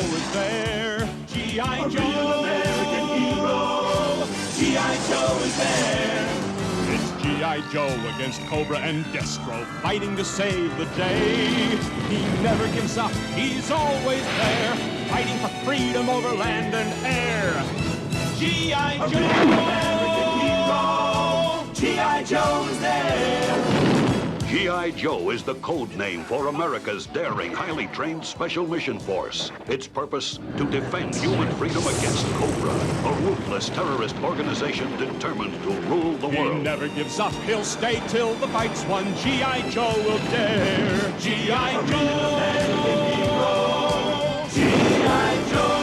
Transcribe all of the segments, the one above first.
is there. G.I. Joe, real American hero. G.I. Joe is there. It's G.I. Joe against Cobra and Destro, fighting to save the day. He never gives up, he's always there, fighting for freedom over land and air. G.I. Joe! Real American hero. G.I. Joe is there. G.I. Joe is the code name for America's daring, highly trained Special Mission Force. Its purpose, to defend human freedom against Cobra, a ruthless terrorist organization determined to rule the world. He never gives up, he'll stay till the fight's won. G.I. Joe will dare. G.I. Joe! American hero. G.I. Joe.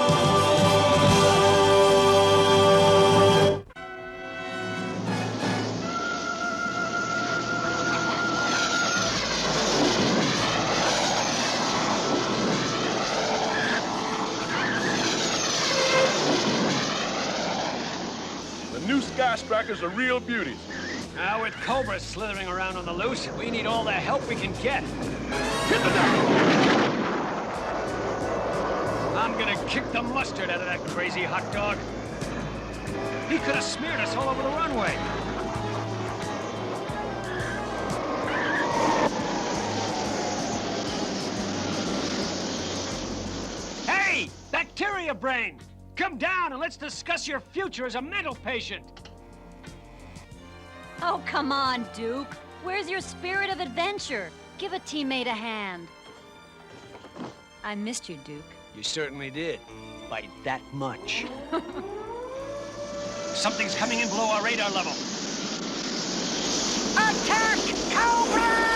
New Sky Strikers are real beauties. Now with Cobra slithering around on the loose, we need all the help we can get. Hit the deck! I'm gonna kick the mustard out of that crazy hot dog. He could have smeared us all over the runway. Hey, bacteria brain! Come down and let's discuss your future as a mental patient. Oh, come on, Duke. Where's your spirit of adventure? Give a teammate a hand. I missed you, Duke. You certainly did. By that much. Something's coming in below our radar level. Attack! Cobra!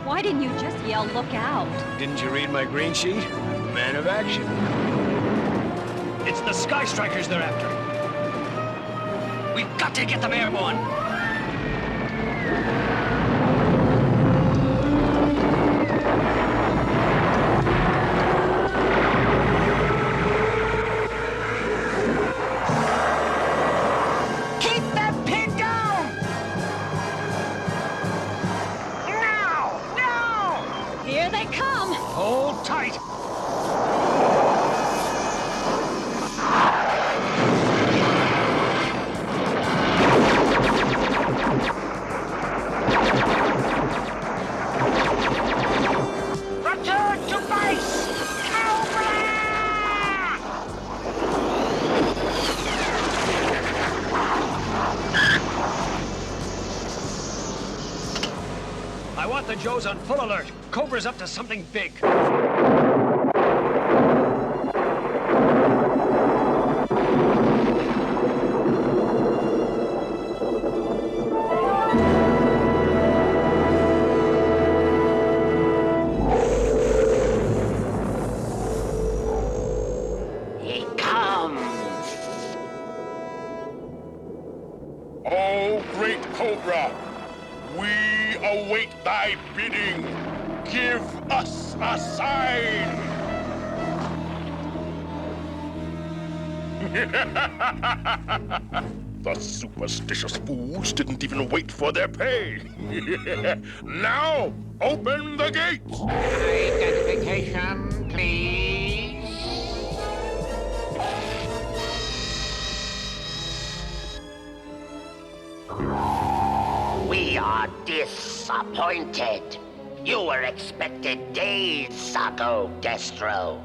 Why didn't you just yell, look out? Didn't you read my green sheet? Man of action. It's the Sky Strikers they're after. We've got to get them airborne. Keep that pin down! No! Here they come! Hold tight! Return to base! Cobra! I want the Joes on full alert. Cobra's up to something big. He comes. Oh, great Cobra, we await thy bidding. Give us a sign. The superstitious fools didn't even wait for their pay. Now, open the gates. Identification, please. We are disappointed. You were expected days ago, Destro.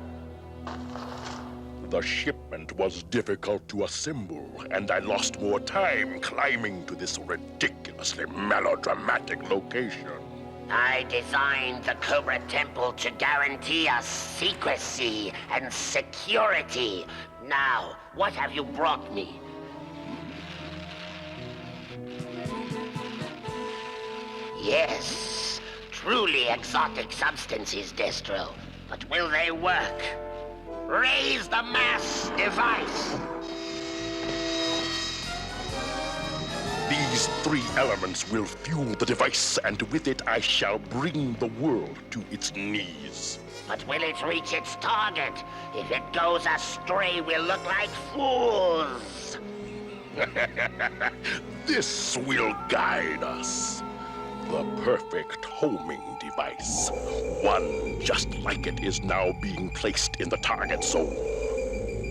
The shipment was difficult to assemble, and I lost more time climbing to this ridiculously melodramatic location. I designed the Cobra Temple to guarantee us secrecy and security. Now, what have you brought me? Yes, truly exotic substances, Destro. But will they work? Raise the mass device. These three elements will fuel the device, and with it I shall bring the world to its knees. But will it reach its target? If it goes astray, we'll look like fools. This will guide us. The perfect homing device. One just like it is now being placed in the target zone.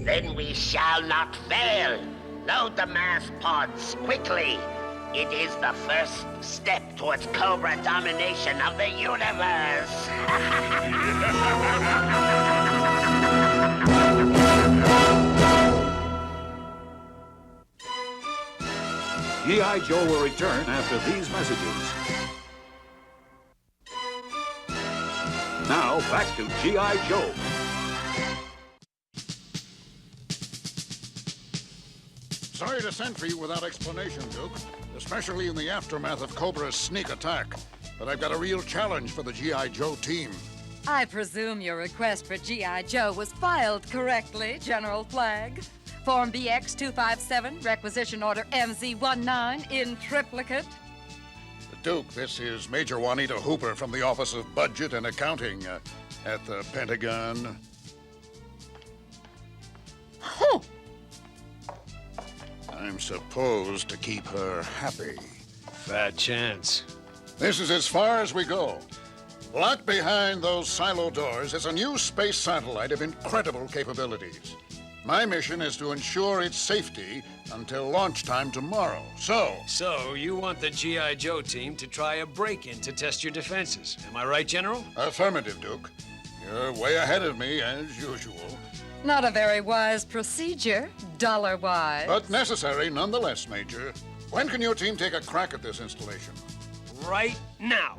Then we shall not fail. Load the mass pods quickly. It is the first step towards Cobra domination of the universe. G.I. Joe will return after these messages. Now, back to G.I. Joe. Sorry to send for you without explanation, Duke, especially in the aftermath of Cobra's sneak attack. But I've got a real challenge for the G.I. Joe team. I presume your request for G.I. Joe was filed correctly, General Flagg. Form BX-257, requisition order MZ-19 in triplicate. Duke, this is Major Juanita Hooper from the Office of Budget and Accounting at the Pentagon. Huh. I'm supposed to keep her happy. Fat chance. This is as far as we go. Locked behind those silo doors is a new space satellite of incredible capabilities. My mission is to ensure its safety until launch time tomorrow. So, you want the G.I. Joe team to try a break-in to test your defenses. Am I right, General? Affirmative, Duke. You're way ahead of me, as usual. Not a very wise procedure, dollar-wise. But necessary nonetheless, Major. When can your team take a crack at this installation? Right now.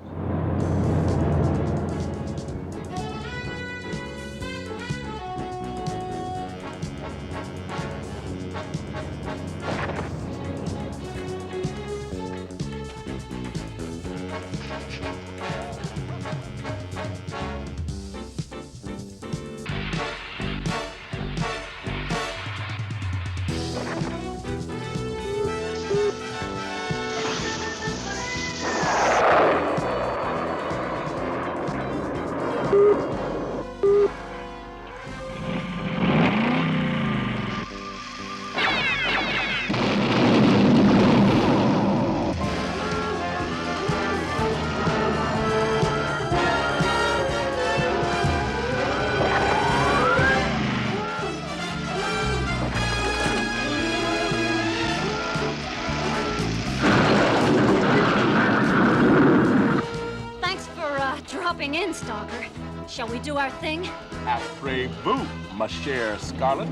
Dropping in, Stalker. Shall we do our thing? Après-vous, ma chère Scarlet.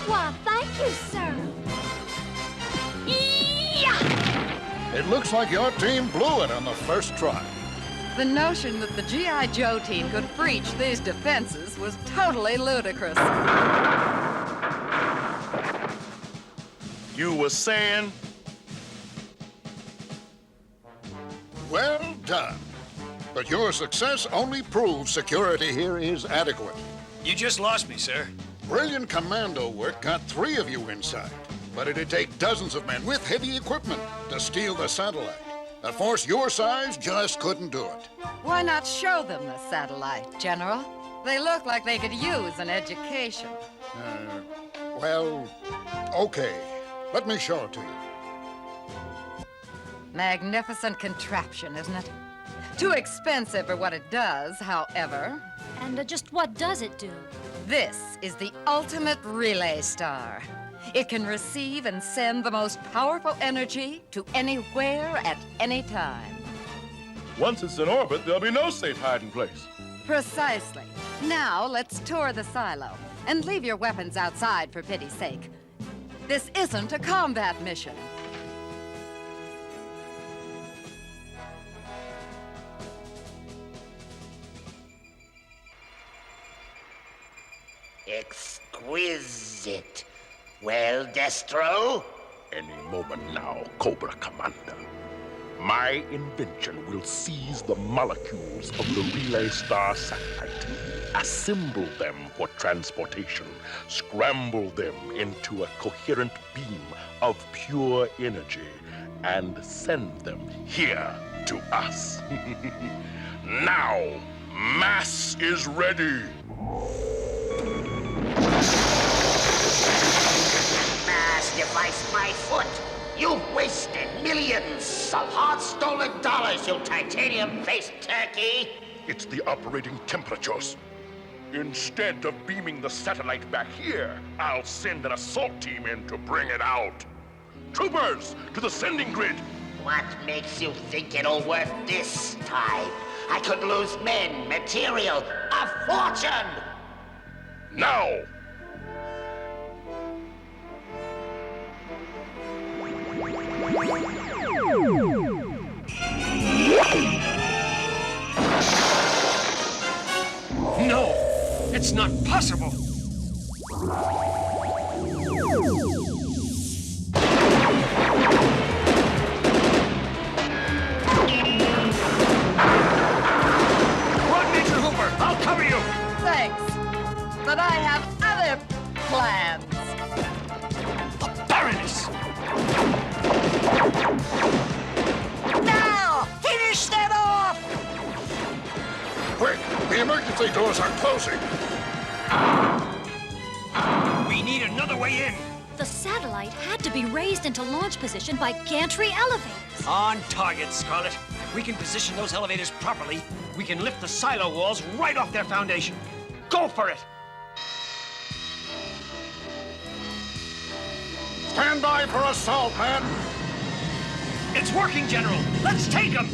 Why, thank you, sir. Yeah! It looks like your team blew it on the first try. The notion that the G.I. Joe team could breach these defenses was totally ludicrous. You were saying? Well done. But your success only proves security here is adequate. You just lost me, sir. Brilliant commando work got 3 of you inside, but it'd take dozens of men with heavy equipment to steal the satellite. A force your size just couldn't do it. Why not show them the satellite, General? They look like they could use an education. Well, okay. Let me show it to you. Magnificent contraption, isn't it? Too expensive for what it does, however. And just what does it do? This is the ultimate relay star. It can receive and send the most powerful energy to anywhere at any time. Once it's in orbit, there'll be no safe hiding place. Precisely. Now let's tour the silo and leave your weapons outside for pity's sake. This isn't a combat mission. Exquisite. Well, Destro? Any moment now, Cobra Commander. My invention will seize the molecules of the Relay Star satellite, assemble them for transportation, scramble them into a coherent beam of pure energy, and send them here to us. Now, mass is ready. Mass device, my foot. You've wasted millions of hard-stolen dollars, you titanium-faced turkey. It's the operating temperatures. Instead of beaming the satellite back here, I'll send an assault team in to bring it out. Troopers, to the sending grid. What makes you think it'll work this time? I could lose men, material, a fortune! Now! No, it's not possible. Run, Major Hooper. I'll cover you. Thanks. But I have other plans. The Baroness. Now! Finish them off! Quick! The emergency doors are closing. We need another way in. The satellite had to be raised into launch position by gantry elevators. On target, Scarlet. We can position those elevators properly. We can lift the silo walls right off their foundation. Go for it! Stand by for assault, men. It's working, General. Let's take them.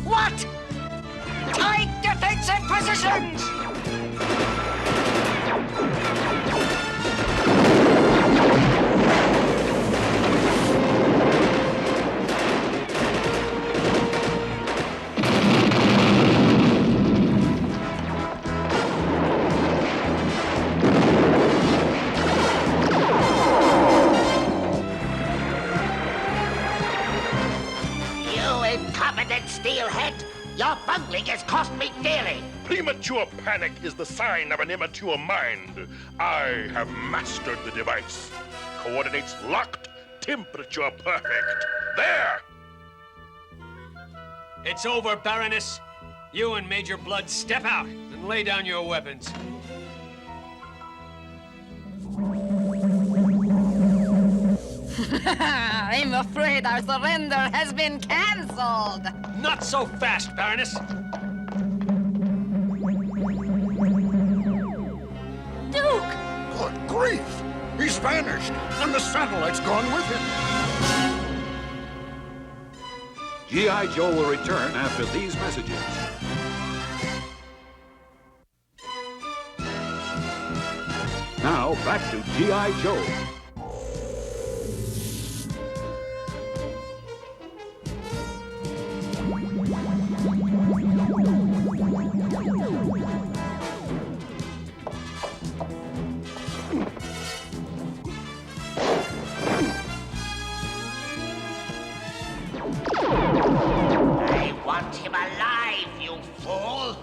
What? Tight defensive positions! Steelhead, your bungling has cost me dearly. Premature panic is the sign of an immature mind. I have mastered the device. Coordinates locked, temperature perfect. There! It's over, Baroness. You and Major Blood step out and lay down your weapons. I'm afraid our surrender has been cancelled. Not so fast, Baroness. Duke! Good grief! He's vanished, and the satellite's gone with him. G.I. Joe will return after these messages. Now, back to G.I. Joe. I want him alive, you fool!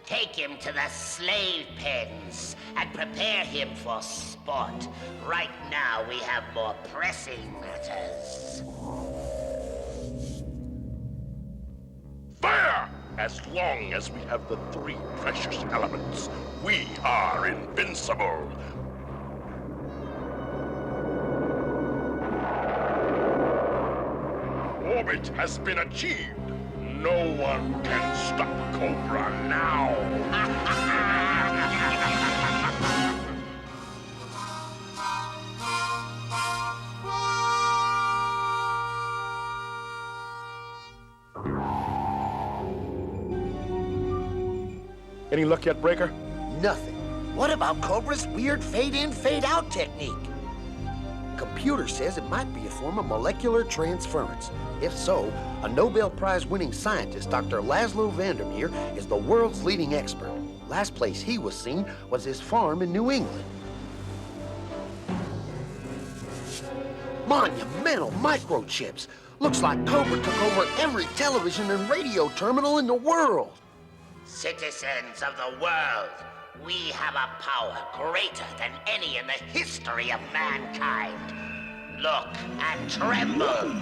Take him to the slave pens and prepare him for sport. Right now, we have more pressing matters. Fire! As long as we have the three precious elements, we are invincible. Orbit has been achieved. No one can stop Cobra now. Any luck yet, Breaker? Nothing. What about Cobra's weird fade-in, fade-out technique? computer says it might be a form of molecular transference. If so, a Nobel Prize-winning scientist, Dr. Laszlo Vandermeer, is the world's leading expert. Last place he was seen was his farm in New England. Monumental microchips. Looks like Cobra took over every television and radio terminal in the world. Citizens of the world, we have a power greater than any in the history of mankind. Look and tremble.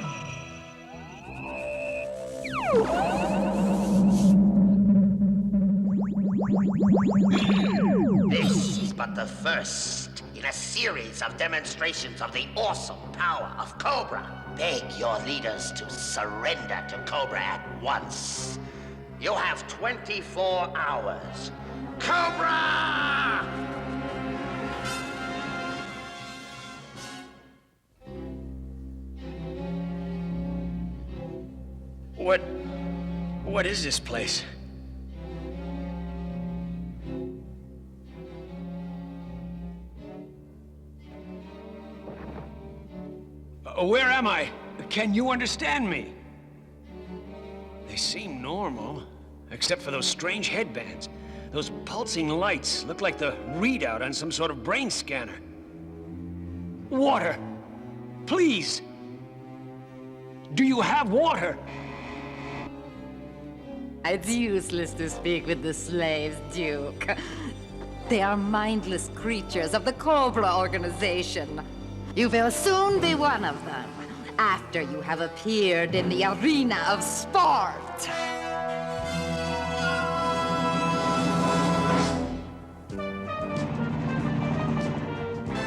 This is but the first in a series of demonstrations of the awesome power of Cobra. Beg your leaders to surrender to Cobra at once. You have 24 hours. Cobra! What is this place? Where am I? Can you understand me? They seem normal, except for those strange headbands. Those pulsing lights look like the readout on some sort of brain scanner. Water! Please! Do you have water? It's useless to speak with the slaves, Duke. They are mindless creatures of the Cobra organization. You will soon be one of them, after you have appeared in the arena of sport.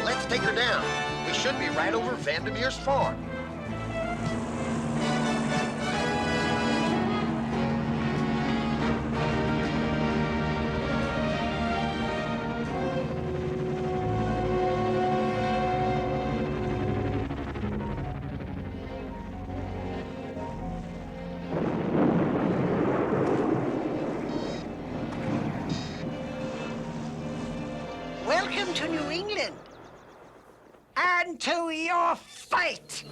Let's take her down. We should be right over Vandermeer's farm. Welcome to New England. And to your fight!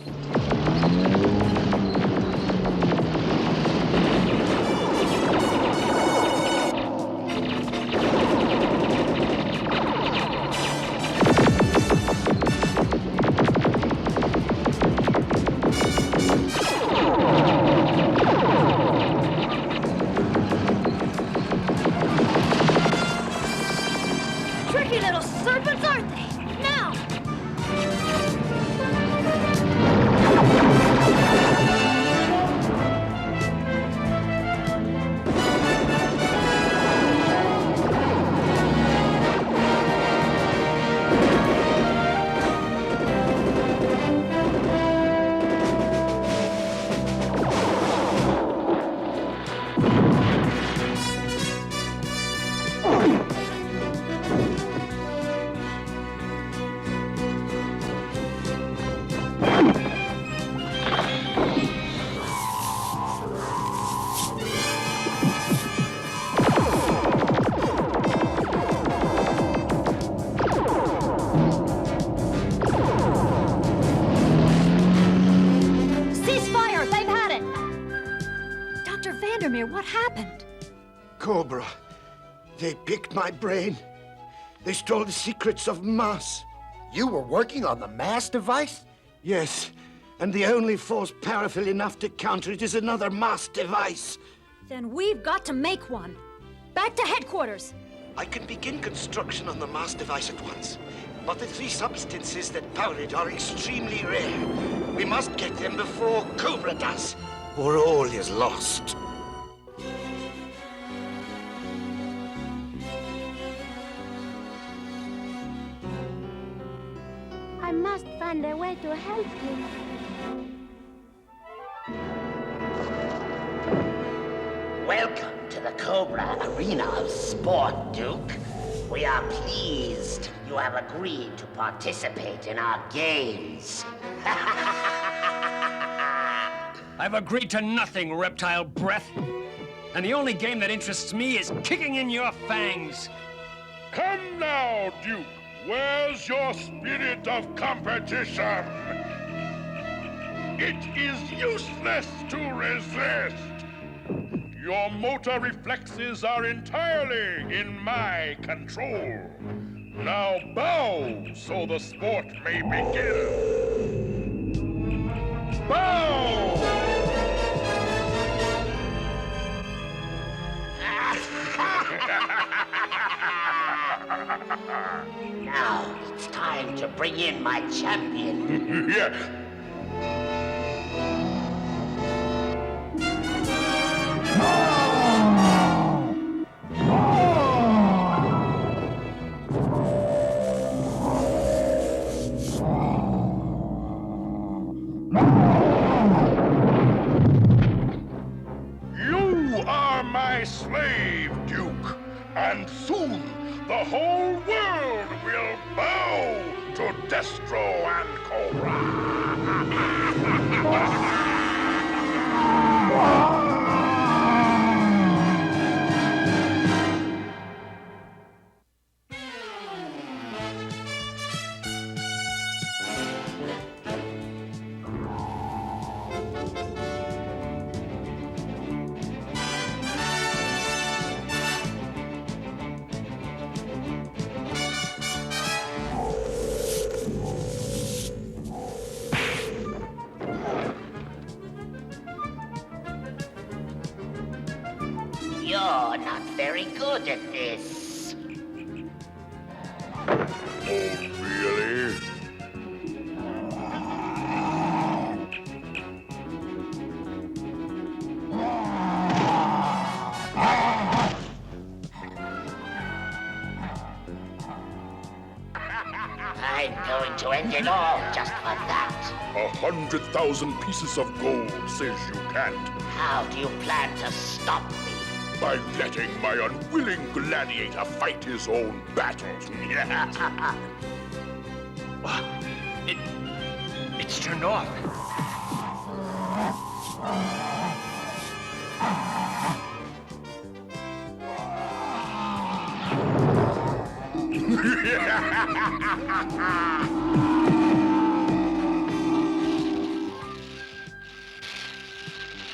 Tricky little serpents, aren't they? Now! Ceasefire! They've had it! Dr. Vandermeer, what happened? Cobra. They picked my brain. They stole the secrets of mass. You were working on the mass device? Yes, and the only force powerful enough to counter it is another mass device. Then we've got to make one. Back to headquarters. I can begin construction on the mass device at once. But the three substances that power it are extremely rare. We must get them before Cobra does, or all is lost. I must find a way to help him. Welcome to the Cobra Arena of Sport, Duke. We are pleased you have agreed to participate in our games. I've agreed to nothing, reptile breath. And the only game that interests me is kicking in your fangs. Come now, Duke. Where's your spirit of competition? It is useless to resist. Your motor reflexes are entirely in my control. Now bow so the sport may begin. Bow! Now it's time to bring in my champion. Yes. You are my slave, Duke, and soon the whole world will bow to Destro and Cobra. You're not very good at this. Oh, really? I'm going to end it all just for that. 100,000 pieces of gold says you can't. How do you plan to stop me? By letting my unwilling gladiator fight his own battles. It's turned off.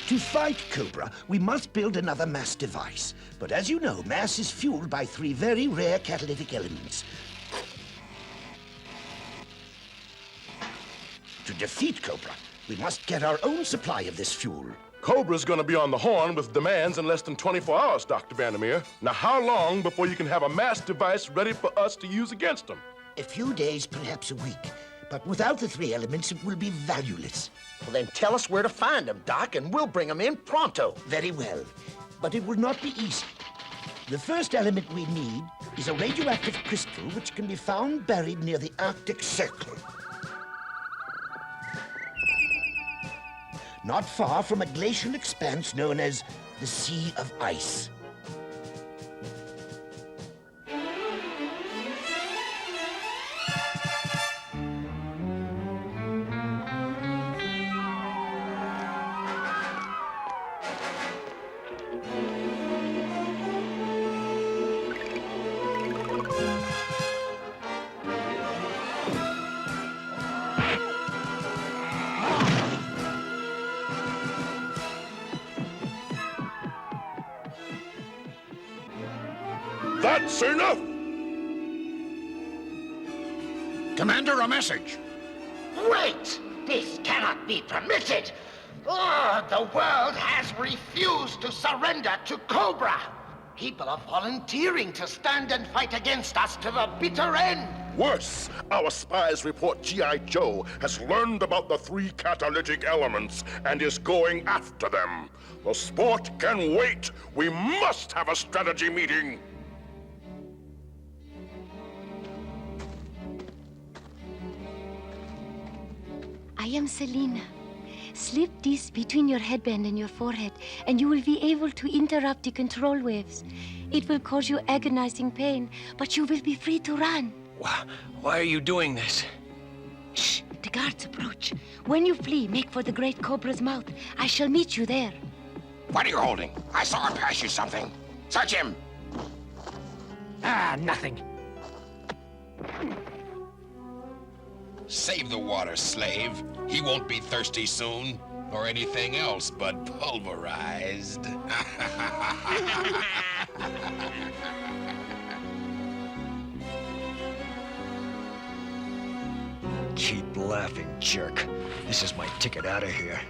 To fight Cobra, we must build another mass device. But as you know, mass is fueled by 3 very rare catalytic elements. To defeat Cobra, we must get our own supply of this fuel. Cobra's gonna be on the horn with demands in less than 24 hours, Dr. Vandermeer. Now, how long before you can have a mass device ready for us to use against him? A few days, perhaps a week. But without the 3 elements, it will be valueless. Well, then tell us where to find them, Doc, and we'll bring them in pronto. Very well. But it will not be easy. The first element we need is a radioactive crystal which can be found buried near the Arctic Circle. Not far from a glacial expanse known as the Sea of Ice. That's enough! Commander, a message. Wait! This cannot be permitted! Oh, the world has refused to surrender to Cobra! People are volunteering to stand and fight against us to the bitter end! Worse, our spies report G.I. Joe has learned about the 3 catalytic elements and is going after them. The sport can wait. We must have a strategy meeting. I am Selina. Slip this between your headband and your forehead, and you will be able to interrupt the control waves. It will cause you agonizing pain, but you will be free to run. Why are you doing this? Shh! The guards approach. When you flee, make for the great Cobra's mouth. I shall meet you there. What are you holding? I saw him pass you something. Search him! Ah, nothing. Save the water, slave. He won't be thirsty soon, or anything else but pulverized. Keep laughing, jerk. This is my ticket out of here.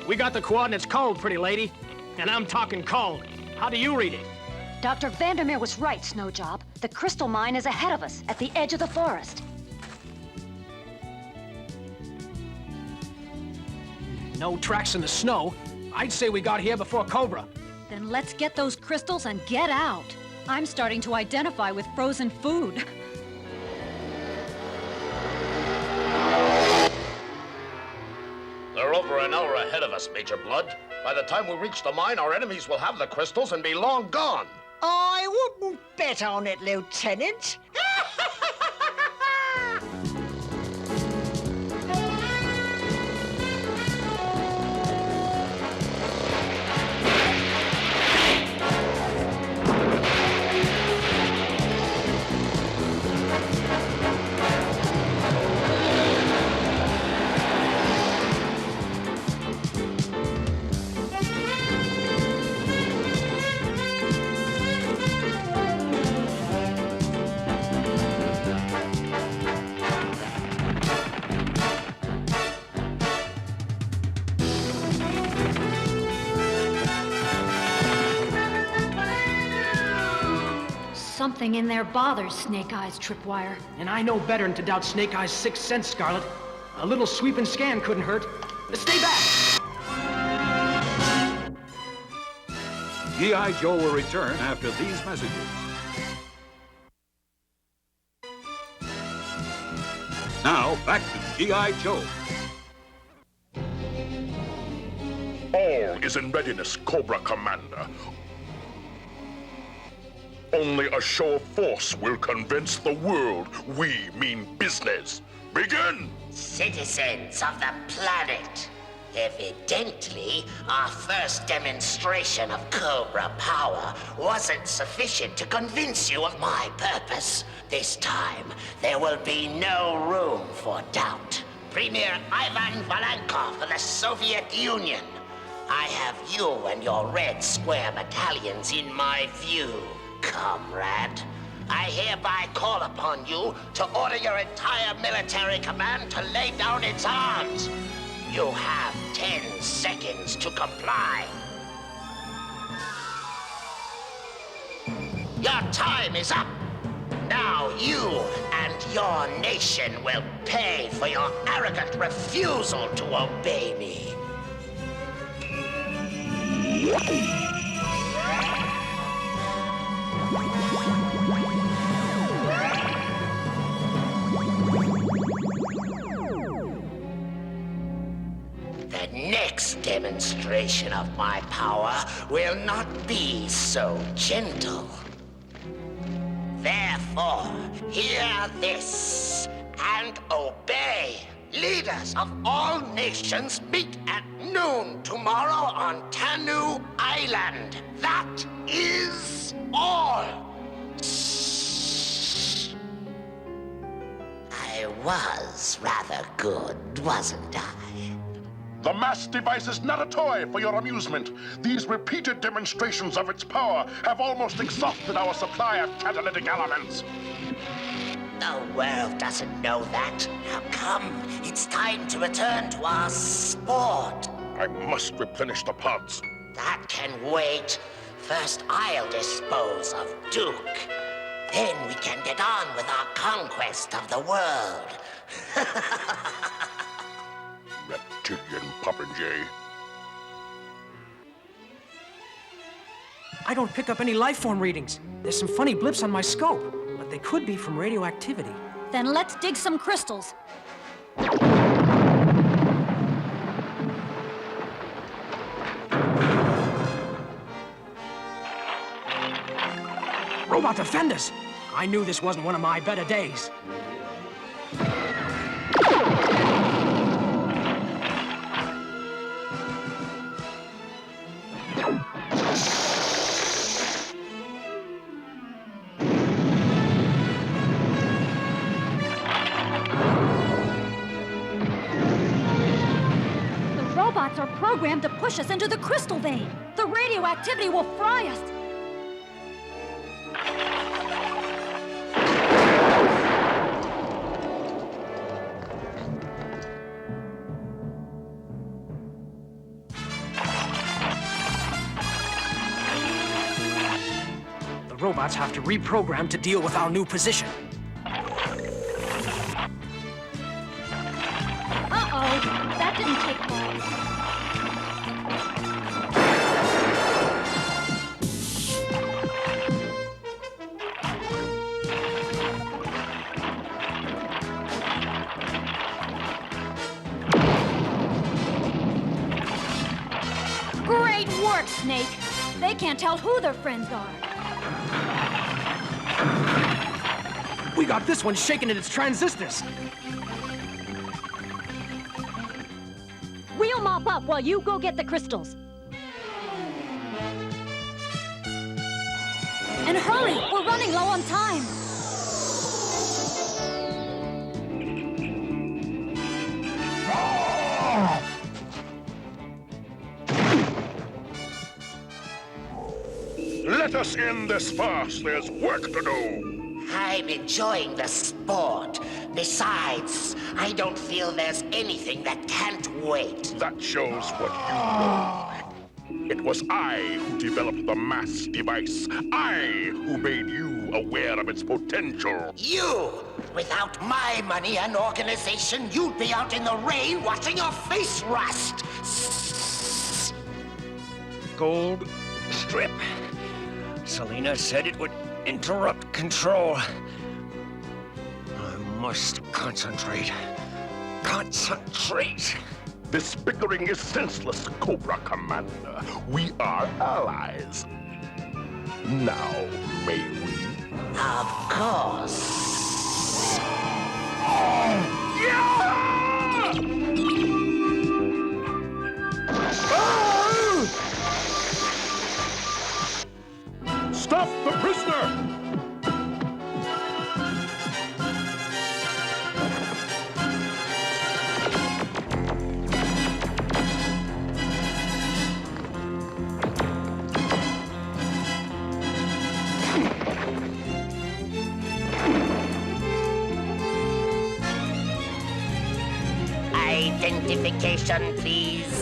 We got the coordinates cold, pretty lady. And I'm talking cold. How do you read it? Dr. Vandermeer was right, Snowjob. The crystal mine is ahead of us, at the edge of the forest. No tracks in the snow. I'd say we got here before Cobra. Then let's get those crystals and get out. I'm starting to identify with frozen food. They're over an hour ahead of us, Major Blood. By the time we reach the mine, our enemies will have the crystals and be long gone. I wouldn't bet on it, Lieutenant. Something in there bothers Snake Eyes, Tripwire. And I know better than to doubt Snake Eyes' sixth sense, Scarlet. A little sweep and scan couldn't hurt. Stay back! G.I. Joe will return after these messages. Now, back to G.I. Joe. All is in readiness, Cobra Commander. Only a show of force will convince the world we mean business. Begin! Citizens of the planet, evidently, our first demonstration of Cobra power wasn't sufficient to convince you of my purpose. This time, there will be no room for doubt. Premier Ivan Valenkov of the Soviet Union, I have you and your Red Square battalions in my view. Comrade, I hereby call upon you to order your entire military command to lay down its arms. You have 10 seconds to comply. Your time is up. Now you and your nation will pay for your arrogant refusal to obey me. The next demonstration of my power will not be so gentle. Therefore, hear this and obey. Leaders of all nations meet at noon tomorrow on Tanu Island. That is all. I was rather good, wasn't I? The mass device is not a toy for your amusement. These repeated demonstrations of its power have almost exhausted our supply of catalytic elements. The world doesn't know that. Now come, it's time to return to our sport. I must replenish the pods. That can wait. First, I'll dispose of Duke. Then we can get on with our conquest of the world. Reptilian popinjay. I don't pick up any life form readings. There's some funny blips on my scope, but but they could be from radioactivity. Then let's dig some crystals. Robot defenders! I knew this wasn't one of my better days. The robots are programmed to push us into the crystal vein. The radioactivity will fry us. The robots have to reprogram to deal with our new position. Uh-oh, that didn't take long. Great work, Snake. They can't tell who their friends are. We got this one shaking in its transistors. We'll mop up while you go get the crystals. And hurry, we're running low on time. Let us end this farce. There's work to do. I'm enjoying the sport. Besides, I don't feel there's anything that can't wait. That shows what you know. It was I who developed the mass device. I who made you aware of its potential. You! Without my money and organization, you'd be out in the rain watching your face rust. Gold strip. Selina said it would interrupt control. I must concentrate. Concentrate. This bickering is senseless, Cobra Commander. We are allies. Now, may we? Of course. Stop the prisoner! Identification, please.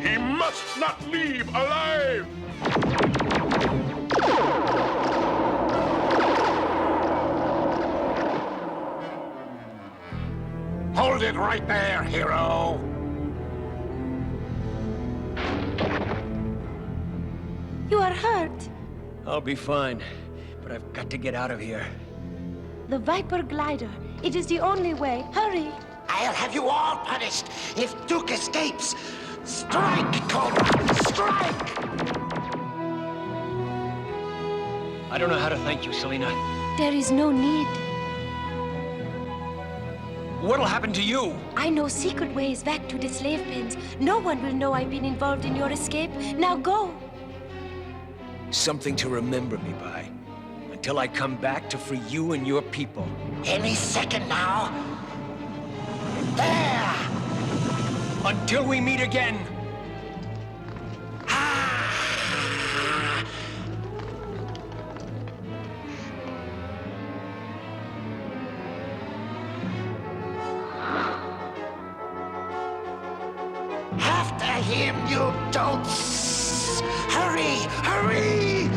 He must not leave alive! Hold it right there, hero. You are hurt. I'll be fine, but I've got to get out of here. The Viper glider. It is the only way. Hurry. I'll have you all punished if Duke escapes. Strike, Cobra! Strike! I don't know how to thank you, Selina. There is no need. What'll happen to you? I know secret ways back to the slave pens. No one will know I've been involved in your escape. Now go. Something to remember me by. Until I come back to free you and your people. Any second now. There! Until we meet again. After him, you don'ts! Hurry! Hurry!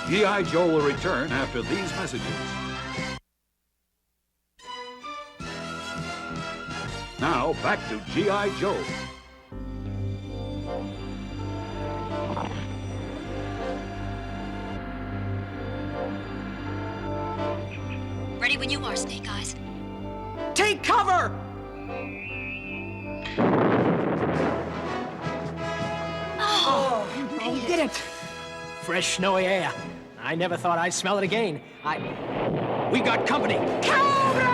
G.I. Joe will return after these messages. Now, back to G.I. Joe. Ready when you are, Snake Eyes. Take cover! Oh, we did it! Fresh, snowy air. I never thought I'd smell it again. We got company. Cobra!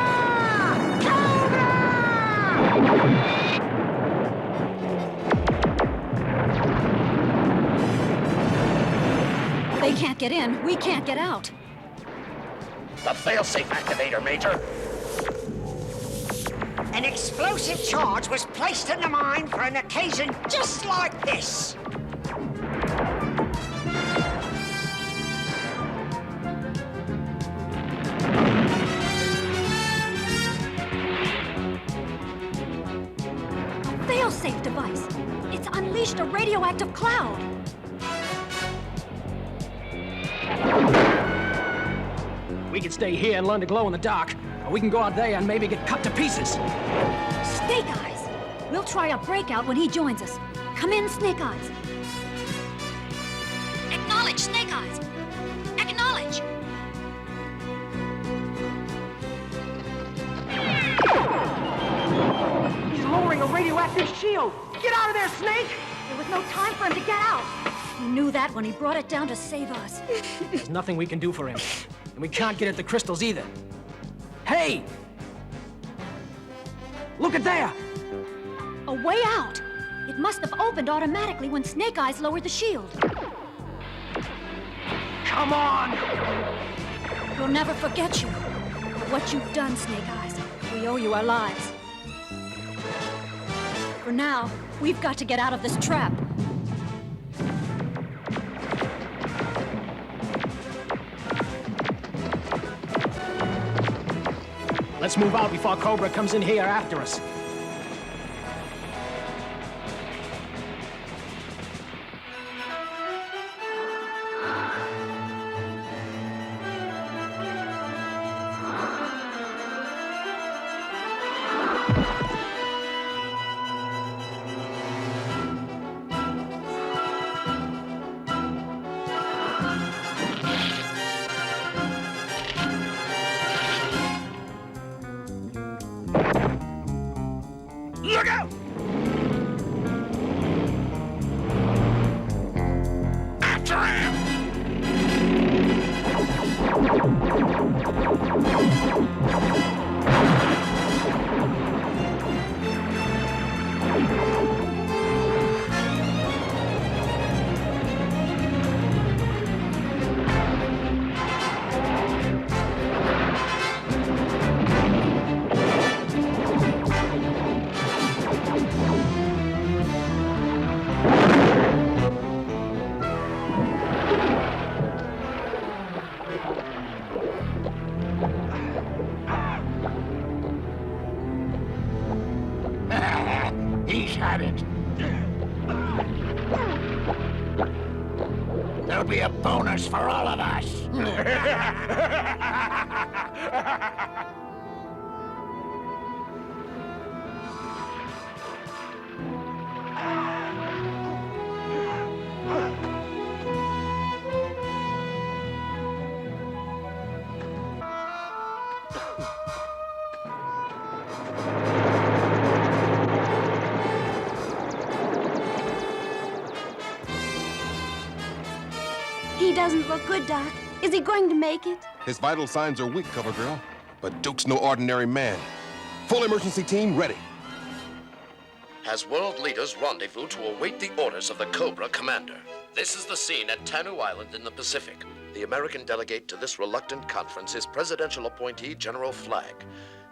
They can't get in. We can't get out. The failsafe activator, Major. An explosive charge was placed in the mine for an occasion just like this. Failsafe device. It's unleashed a radioactive cloud. We can stay here and learn to glow in the dark, or we can go out there and maybe get cut to pieces. Snake Eyes. We'll try a breakout when he joins us. Come in, Snake Eyes. Acknowledge, Snake Eyes. Acknowledge. He's lowering a radioactive shield. Get out of there, Snake! There was no time for him to get out. He knew that when he brought it down to save us. There's nothing we can do for him. And we can't get at the crystals either. Hey! Look at there! A way out. It must have opened automatically when Snake Eyes lowered the shield. Come on! We'll never forget you. For what you've done, Snake Eyes. We owe you our lives. For now, we've got to get out of this trap. Let's move out before Cobra comes in here after us. Look out! After him! He's had it. There'll be a bonus for all of us. He doesn't look good, Doc. Is he going to make it? His vital signs are weak, CoverGirl. But Duke's no ordinary man. Full emergency team ready. Has world leaders rendezvous to await the orders of the Cobra commander. This is the scene at Tanu Island in the Pacific. The American delegate to this reluctant conference is presidential appointee General Flagg.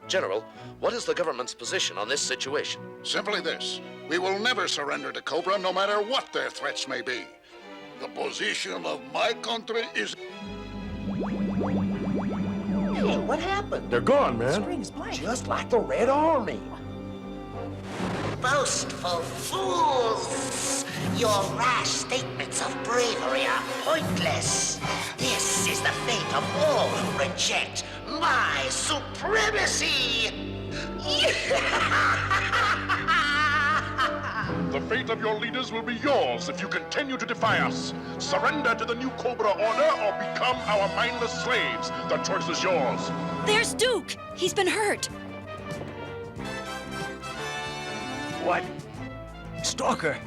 General, what is the government's position on this situation? Simply this. We will never surrender to Cobra, no matter what their threats may be. The position of my country is... Hey, what happened? They're gone, man. Screen's blank. Just like the Red Army. Boastful fools! Your rash statements of bravery are pointless. This is the fate of all who reject my supremacy. The fate of your leaders will be yours if you continue to defy us. Surrender to the new Cobra Order or become our mindless slaves. The choice is yours. There's Duke! He's been hurt! What? Stalker?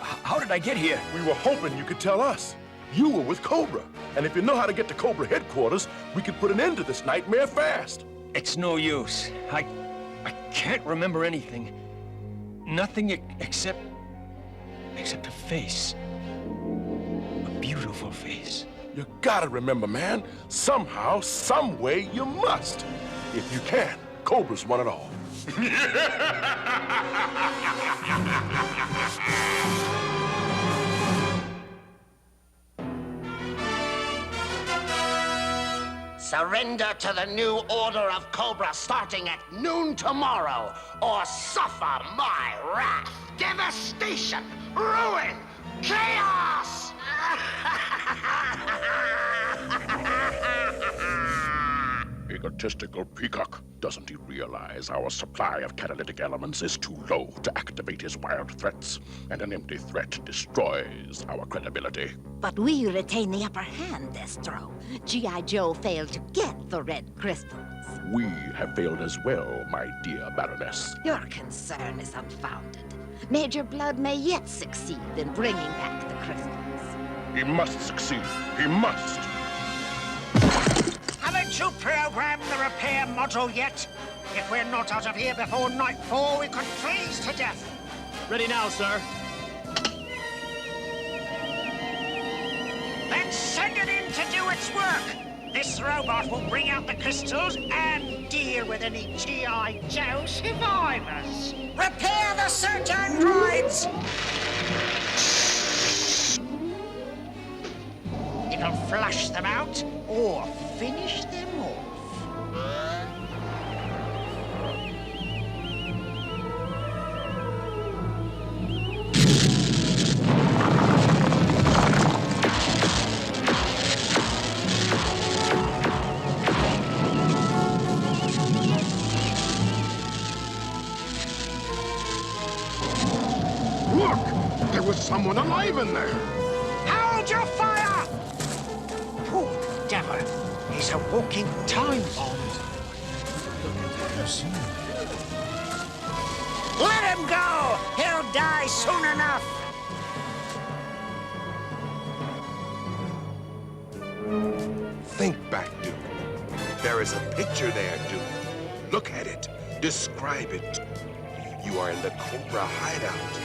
How did I get here? We were hoping you could tell us. You were with Cobra. And if you know how to get to Cobra headquarters, we could put an end to this nightmare fast. It's no use. I can't remember anything. Nothing except a face. A beautiful face. You gotta remember, man. Somehow, some way, you must. If you can, Cobra's won it all. Surrender to the new order of Cobra starting at noon tomorrow, or suffer my wrath, devastation, ruin, chaos! Egotistical peacock. Doesn't he realize our supply of catalytic elements is too low to activate his wild threats? And an empty threat destroys our credibility. But we retain the upper hand, Destro. G.I. Joe failed to get the red crystals. We have failed as well, my dear Baroness. Your concern is unfounded. Major Blood may yet succeed in bringing back the crystals. He must succeed. He must. Haven't you programmed the repair module yet? If we're not out of here before nightfall, we could freeze to death. Ready now, sir. Then send it in to do its work. This robot will bring out the crystals and deal with any G.I. Joe survivors. Repair the search androids! It'll flush them out or finish them off. Look! There was someone alive in there! Hold your fire! Poor devil. He's a walking time bomb. Let him go! He'll die soon enough! Think back, Duke. There is a picture there, Duke. Look at it. Describe it. You are in the Cobra hideout.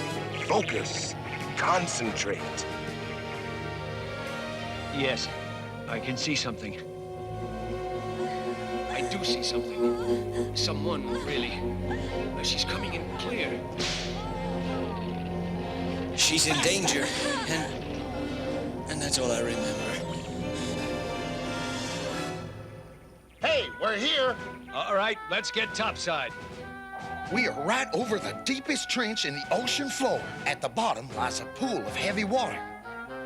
Focus. Concentrate. Yes, I can see something. I do see something. Someone, really. She's coming in clear. She's in danger, and that's all I remember. Hey, we're here. All right, let's get topside. We are right over the deepest trench in the ocean floor. At the bottom lies a pool of heavy water.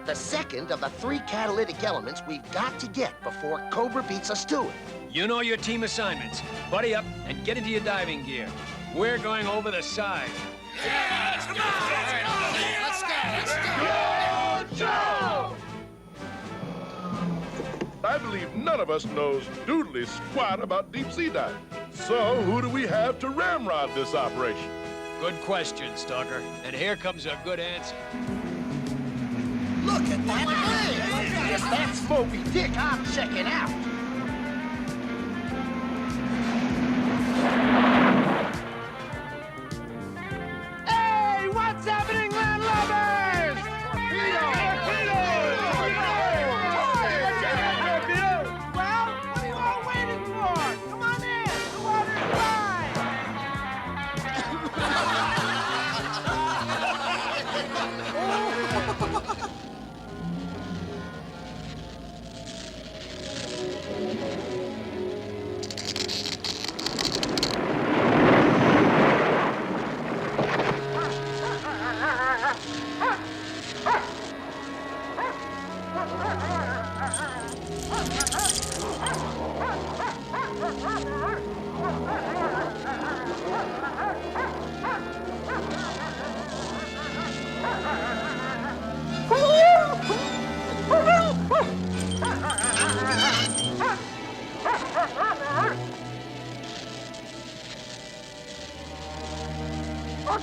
The second of the 3 catalytic elements we've got to get before Cobra beats us to it. You know your team assignments. Buddy up and get into your diving gear. We're going over the side. Let's go! Let's go! I believe none of us knows doodly squat about deep-sea diving. So who do we have to ramrod this operation? Good question, Stalker. And here comes a good answer. Look at that! If that's Moby Dick, I'm checking out. Hey, what's happening, landlubbers? Well, what are you all waiting for? Come on in. The water's fine. There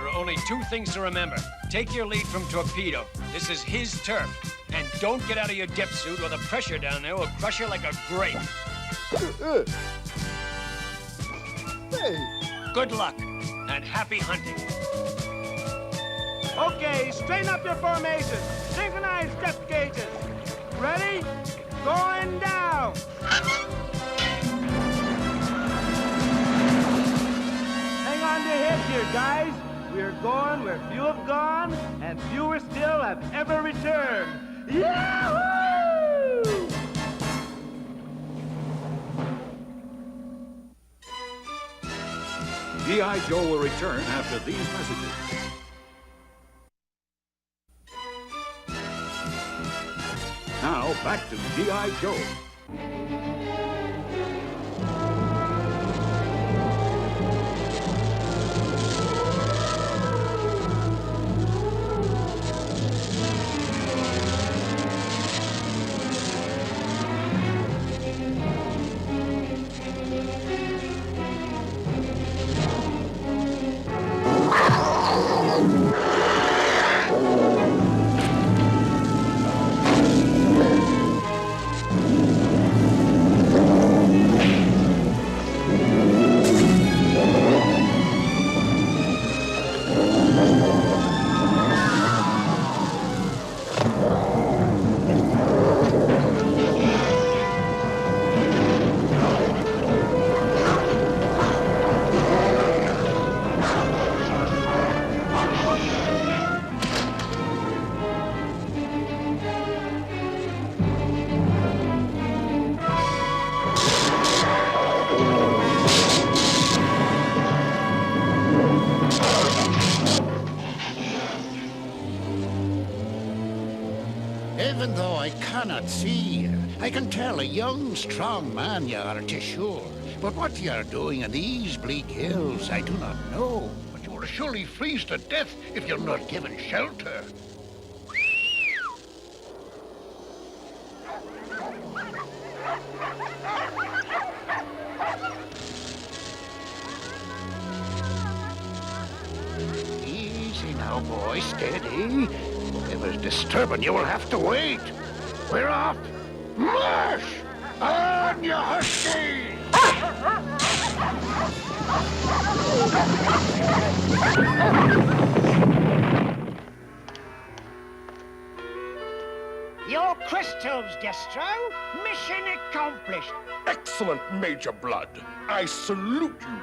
are only two things to remember. Take your lead from Torpedo. This is his turf. And don't get out of your dip suit or the pressure down there will crush you like a grape. Hey. Good luck and happy hunting. Okay, straighten up your formations. Synchronize depth gauges. Ready? Going down. Hang on to hip here, guys. We're going where few have gone, and fewer still have ever returned. Yahoo! G.I. Joe will return after these messages. Now, back to G.I. Joe. Even though I cannot see you, I can tell a young, strong man you are, to sure. But what you are doing in these bleak hills, I do not know. But you will surely freeze to death if you're not given shelter. Easy now, boy, steady. Whatever's disturbing you will have to wait. We're off. March! On, you huskies! Your crystals, Destro. Mission accomplished. Excellent, Major Blood. I salute you.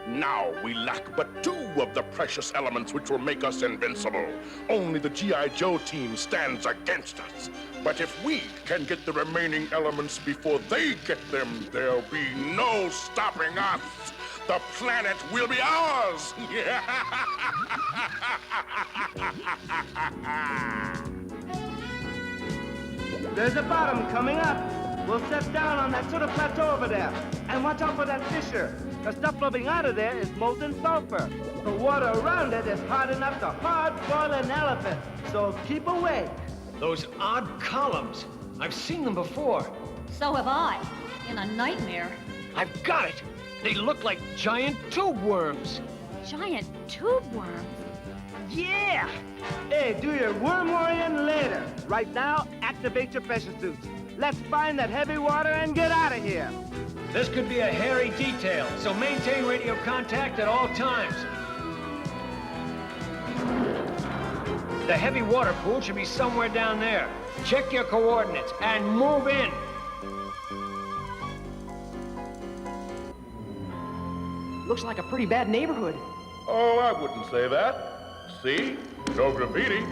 Now we lack but two of the precious elements which will make us invincible. Only the G.I. Joe team stands against us. But if we can get the remaining elements before they get them, there'll be no stopping us. The planet will be ours. There's a bottom coming up. We'll set down on that sort of plateau over there. And watch out for that fissure. The stuff flowing out of there is molten sulfur. The water around it is hot enough to hard boil an elephant. So keep awake. Those odd columns. I've seen them before. So have I. In a nightmare. I've got it. They look like giant tube worms. Giant tube worms? Yeah! Hey, do your worm worrying later. Right now, activate your pressure suits. Let's find that heavy water and get out of here. This could be a hairy detail, so maintain radio contact at all times. The heavy water pool should be somewhere down there. Check your coordinates and move in. Looks like a pretty bad neighborhood. Oh, I wouldn't say that. See? No graffiti.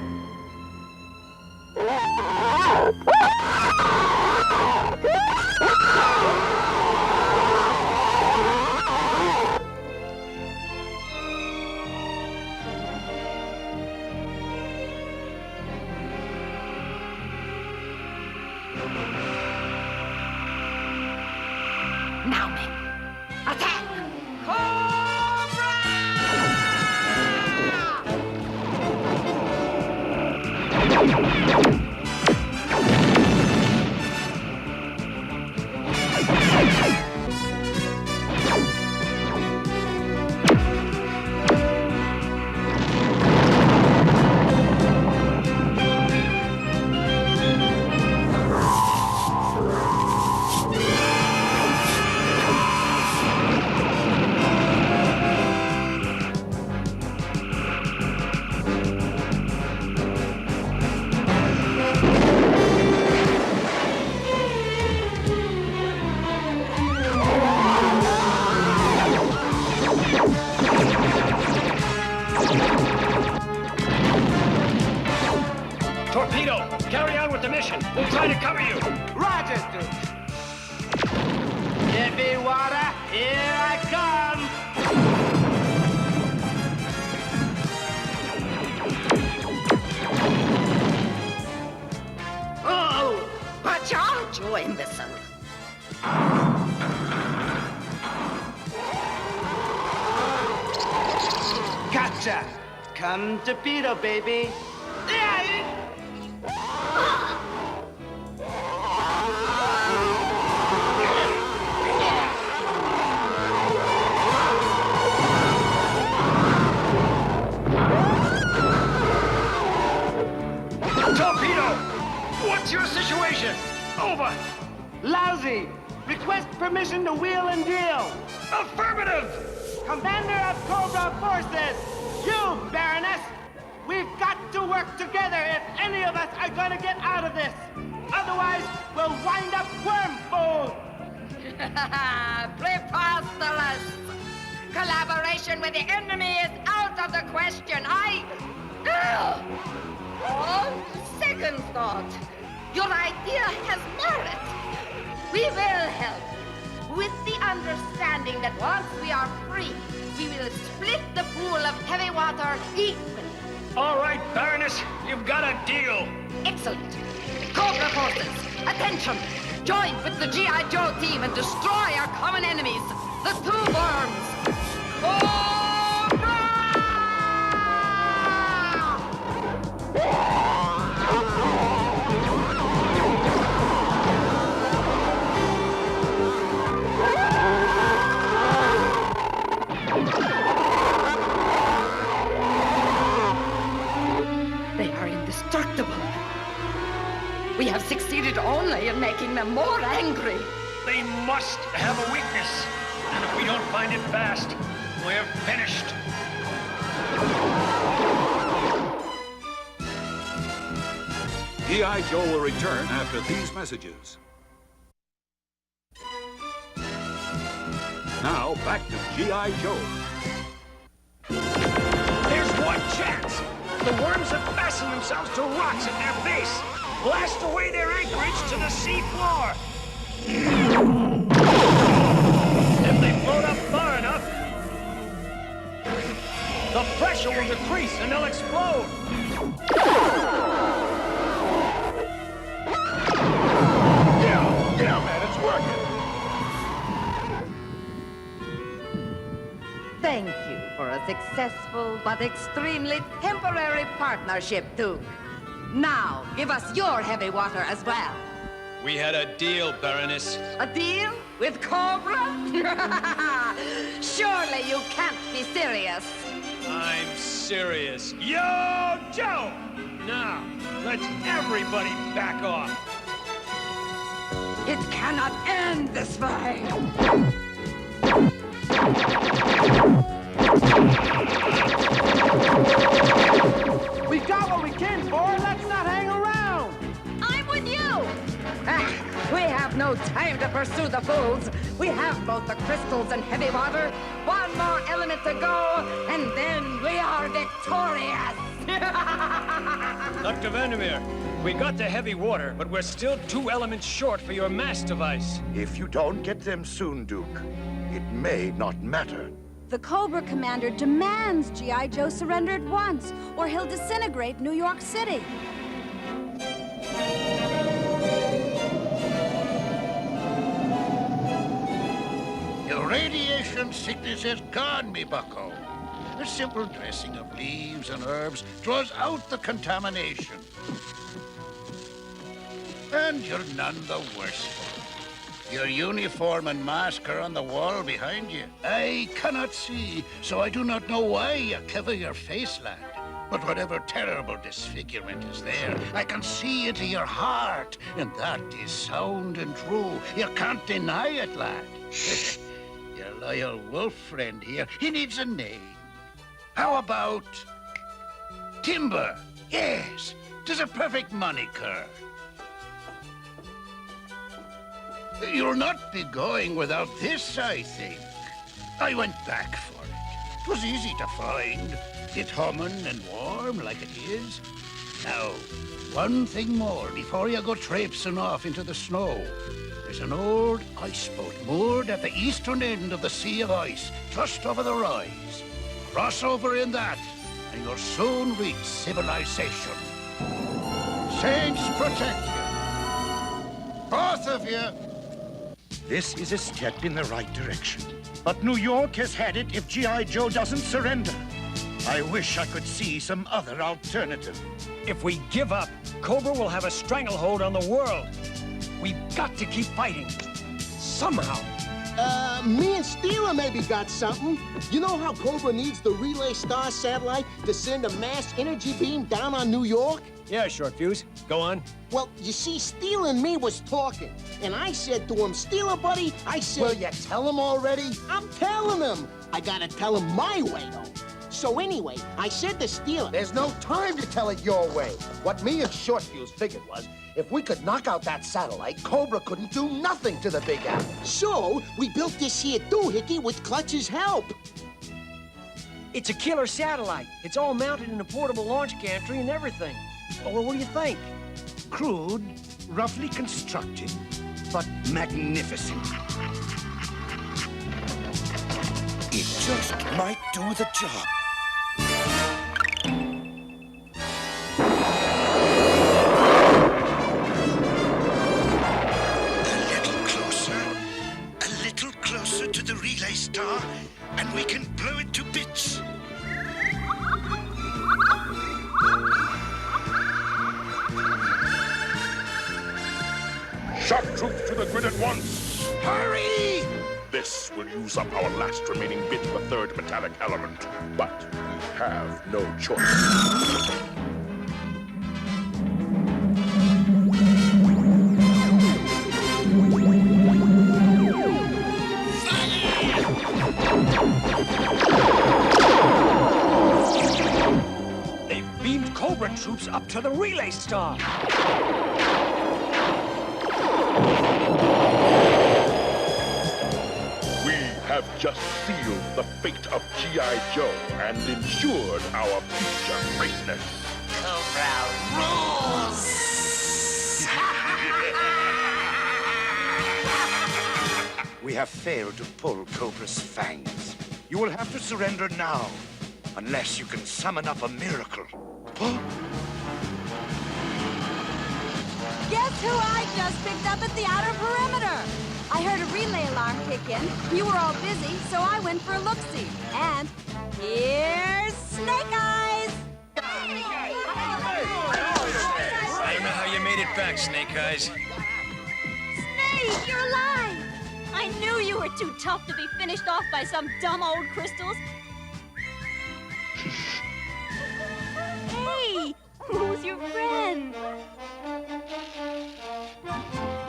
Now, men, attack! Cobra! Torpedo, carry on with the mission. We'll try to cover you. Roger, Duke. Heavy water, here I come. Oh, watch out, you imbecile. Gotcha. Come torpedo, baby. Torpedo! What's your situation? Over! Lousy! Request permission to wheel and deal! Affirmative! Commander of Cobra Forces! You, Baroness! We've got to work together if any of us are gonna get out of this! Otherwise, we'll wind up worm food! Preposterous! Collaboration with the enemy is out of the question. On second thought, your idea has merit. We will help, with the understanding that once we are free, we will split the pool of heavy water equally. All right, Baroness, you've got a deal. Excellent. Cobra forces, attention! Join with the G.I. Joe team and destroy our common enemies, the two worms. They are indestructible. We have succeeded only in making them more angry. They must have a weakness. And if we don't find it fast, we're finished. G.I. Joe will return after these messages. Now, back to G.I. Joe. There's one chance. The worms have fastened themselves to rocks at their base. Blast away their anchorage to the sea floor. If they float up far enough, the pressure will decrease and they'll explode. Yeah, man, it's working. Thank you for a successful but extremely temporary partnership, Duke. Now, give us your heavy water as well. We had a deal, Baroness. A deal with Cobra? Surely you can't be serious. I'm serious. Yo, Joe! Now, let's everybody back off. It cannot end this way. We got what we came for. Let's not hang around. I'm with you. We have no time to pursue the fools. We have both the crystals and heavy water. One more element to go, and then we are victorious. Dr. Vandermeer, we got the heavy water, but we're still 2 elements short for your mass device. If you don't get them soon, Duke, it may not matter. The Cobra Commander demands G.I. Joe surrender at once, or he'll disintegrate New York City. Your radiation sickness has gone, me bucko. A simple dressing of leaves and herbs draws out the contamination. And you're none the worse for it. Your uniform and mask are on the wall behind you. I cannot see, so I do not know why you cover your face, lad. But whatever terrible disfigurement is there, I can see into your heart, and that is sound and true. You can't deny it, lad. Your loyal wolf friend here, he needs a name. How about Timber? Yes, 'tis a perfect moniker. You'll not be going without this, I think. I went back for it. 'Twas easy to find. It humming and warm like it is. Now, one thing more before you go traipsing off into the snow. There's an old ice boat moored at the eastern end of the Sea of Ice, just over the rise. Cross over in that, and you'll soon reach civilization. Saints protect you. Both of you. This is a step in the right direction. But New York has had it if G.I. Joe doesn't surrender. I wish I could see some other alternative. If we give up, Cobra will have a stranglehold on the world. We've got to keep fighting. Somehow. Me and Steeler maybe got something. You know how Cobra needs the Relay Star satellite to send a mass energy beam down on New York? Yeah, Short Fuse. Go on. Well, you see, Steeler and me was talking, and I said to him, Steeler, buddy, I said... Will you tell him already? I'm telling him. I gotta tell him my way, though. So anyway, I said to Steeler... There's no time to tell it your way. What me and Short Fuse figured was, if we could knock out that satellite, Cobra couldn't do nothing to the Big Apple. So, we built this here doohickey with Clutch's help. It's a killer satellite. It's all mounted in a portable launch gantry and everything. Well, what do you think? Crude, roughly constructed, but magnificent. It just might do the job. A little closer to the Relay Star, and we can blow it to bits. Shock troops to the grid at once! Hurry! This will use up our last remaining bit of the third metallic element, but we have no choice. They've beamed Cobra troops up to the Relay Star. Have just sealed the fate of G.I. Joe and ensured our future greatness. Cobra rules! We have failed to pull Cobra's fangs. You will have to surrender now, unless you can summon up a miracle. Guess who I just picked up at the outer perimeter? I heard a relay alarm kick in. You were all busy, so I went for a look-see. And here's Snake Eyes! I don't know how you made it back, Snake Eyes. Snake, you're alive! I knew you were too tough to be finished off by some dumb old crystals. Hey, who's your friend?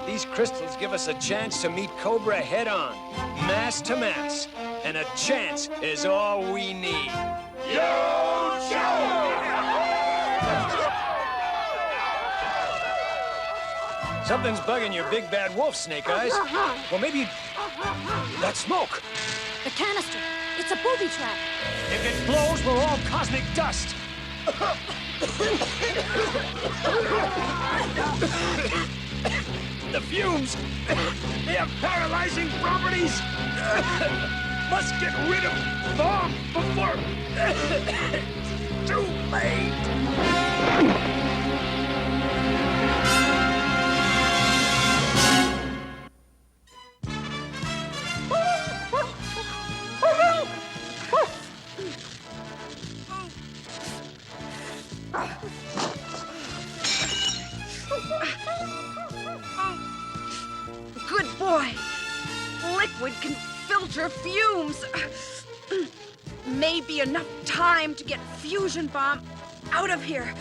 These crystals give us a chance to meet Cobra head-on, mass to mass. And a chance is all we need. Yo, Joe! Something's bugging your big bad wolf, Snake Eyes. Well, maybe that smoke. The canister. It's a booby trap. If it blows, we're all cosmic dust. The fumes, they have paralyzing properties. Must get rid of them before it's too late. Good boy. Liquid can filter fumes. Maybe enough time to get Fusion Bomb out of here.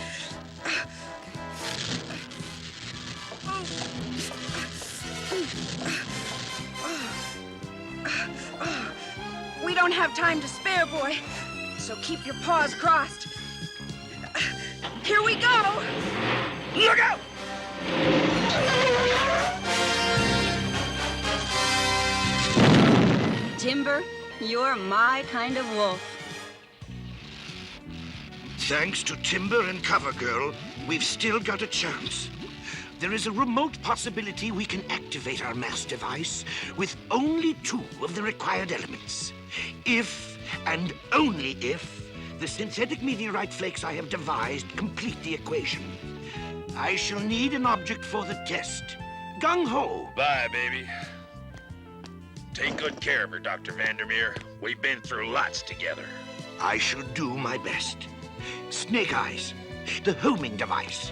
We don't have time to spare, boy. So keep your paws crossed. Here we go! Look out! Timber, you're my kind of wolf. Thanks to Timber and CoverGirl, we've still got a chance. There is a remote possibility we can activate our mass device with only 2 of the required elements. If, and only if, the synthetic meteorite flakes I have devised complete the equation. I shall need an object for the test. Gung-ho! Bye, baby. Take good care of her, Dr. Vandermeer. We've been through lots together. I shall do my best. Snake Eyes, the homing device.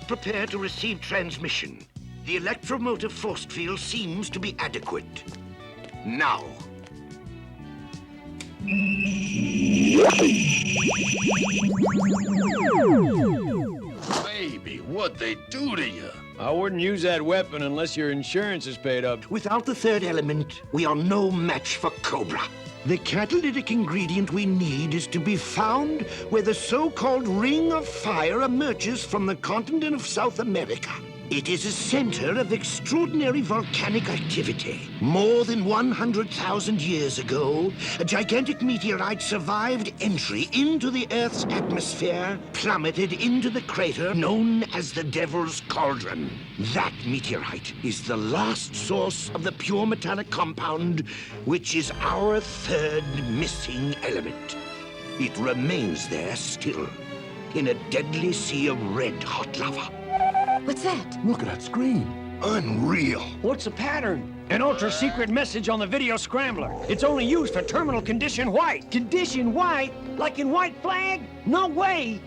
Prepare to receive transmission. The electromotive force field seems to be adequate. Now. Baby, what'd they do to you? I wouldn't use that weapon unless your insurance is paid up. Without the third element, we are no match for Cobra. The catalytic ingredient we need is to be found where the so-called Ring of Fire emerges from the continent of South America. It is a center of extraordinary volcanic activity. More than 100,000 years ago, a gigantic meteorite survived entry into the Earth's atmosphere, plummeted into the crater known as the Devil's Cauldron. That meteorite is the last source of the pure metallic compound, which is our third missing element. It remains there still, in a deadly sea of red-hot lava. What's that? Look at that screen. Unreal. What's the pattern? An ultra-secret message on the video scrambler. It's only used for terminal condition white. Condition white? Like in White Flag? No way!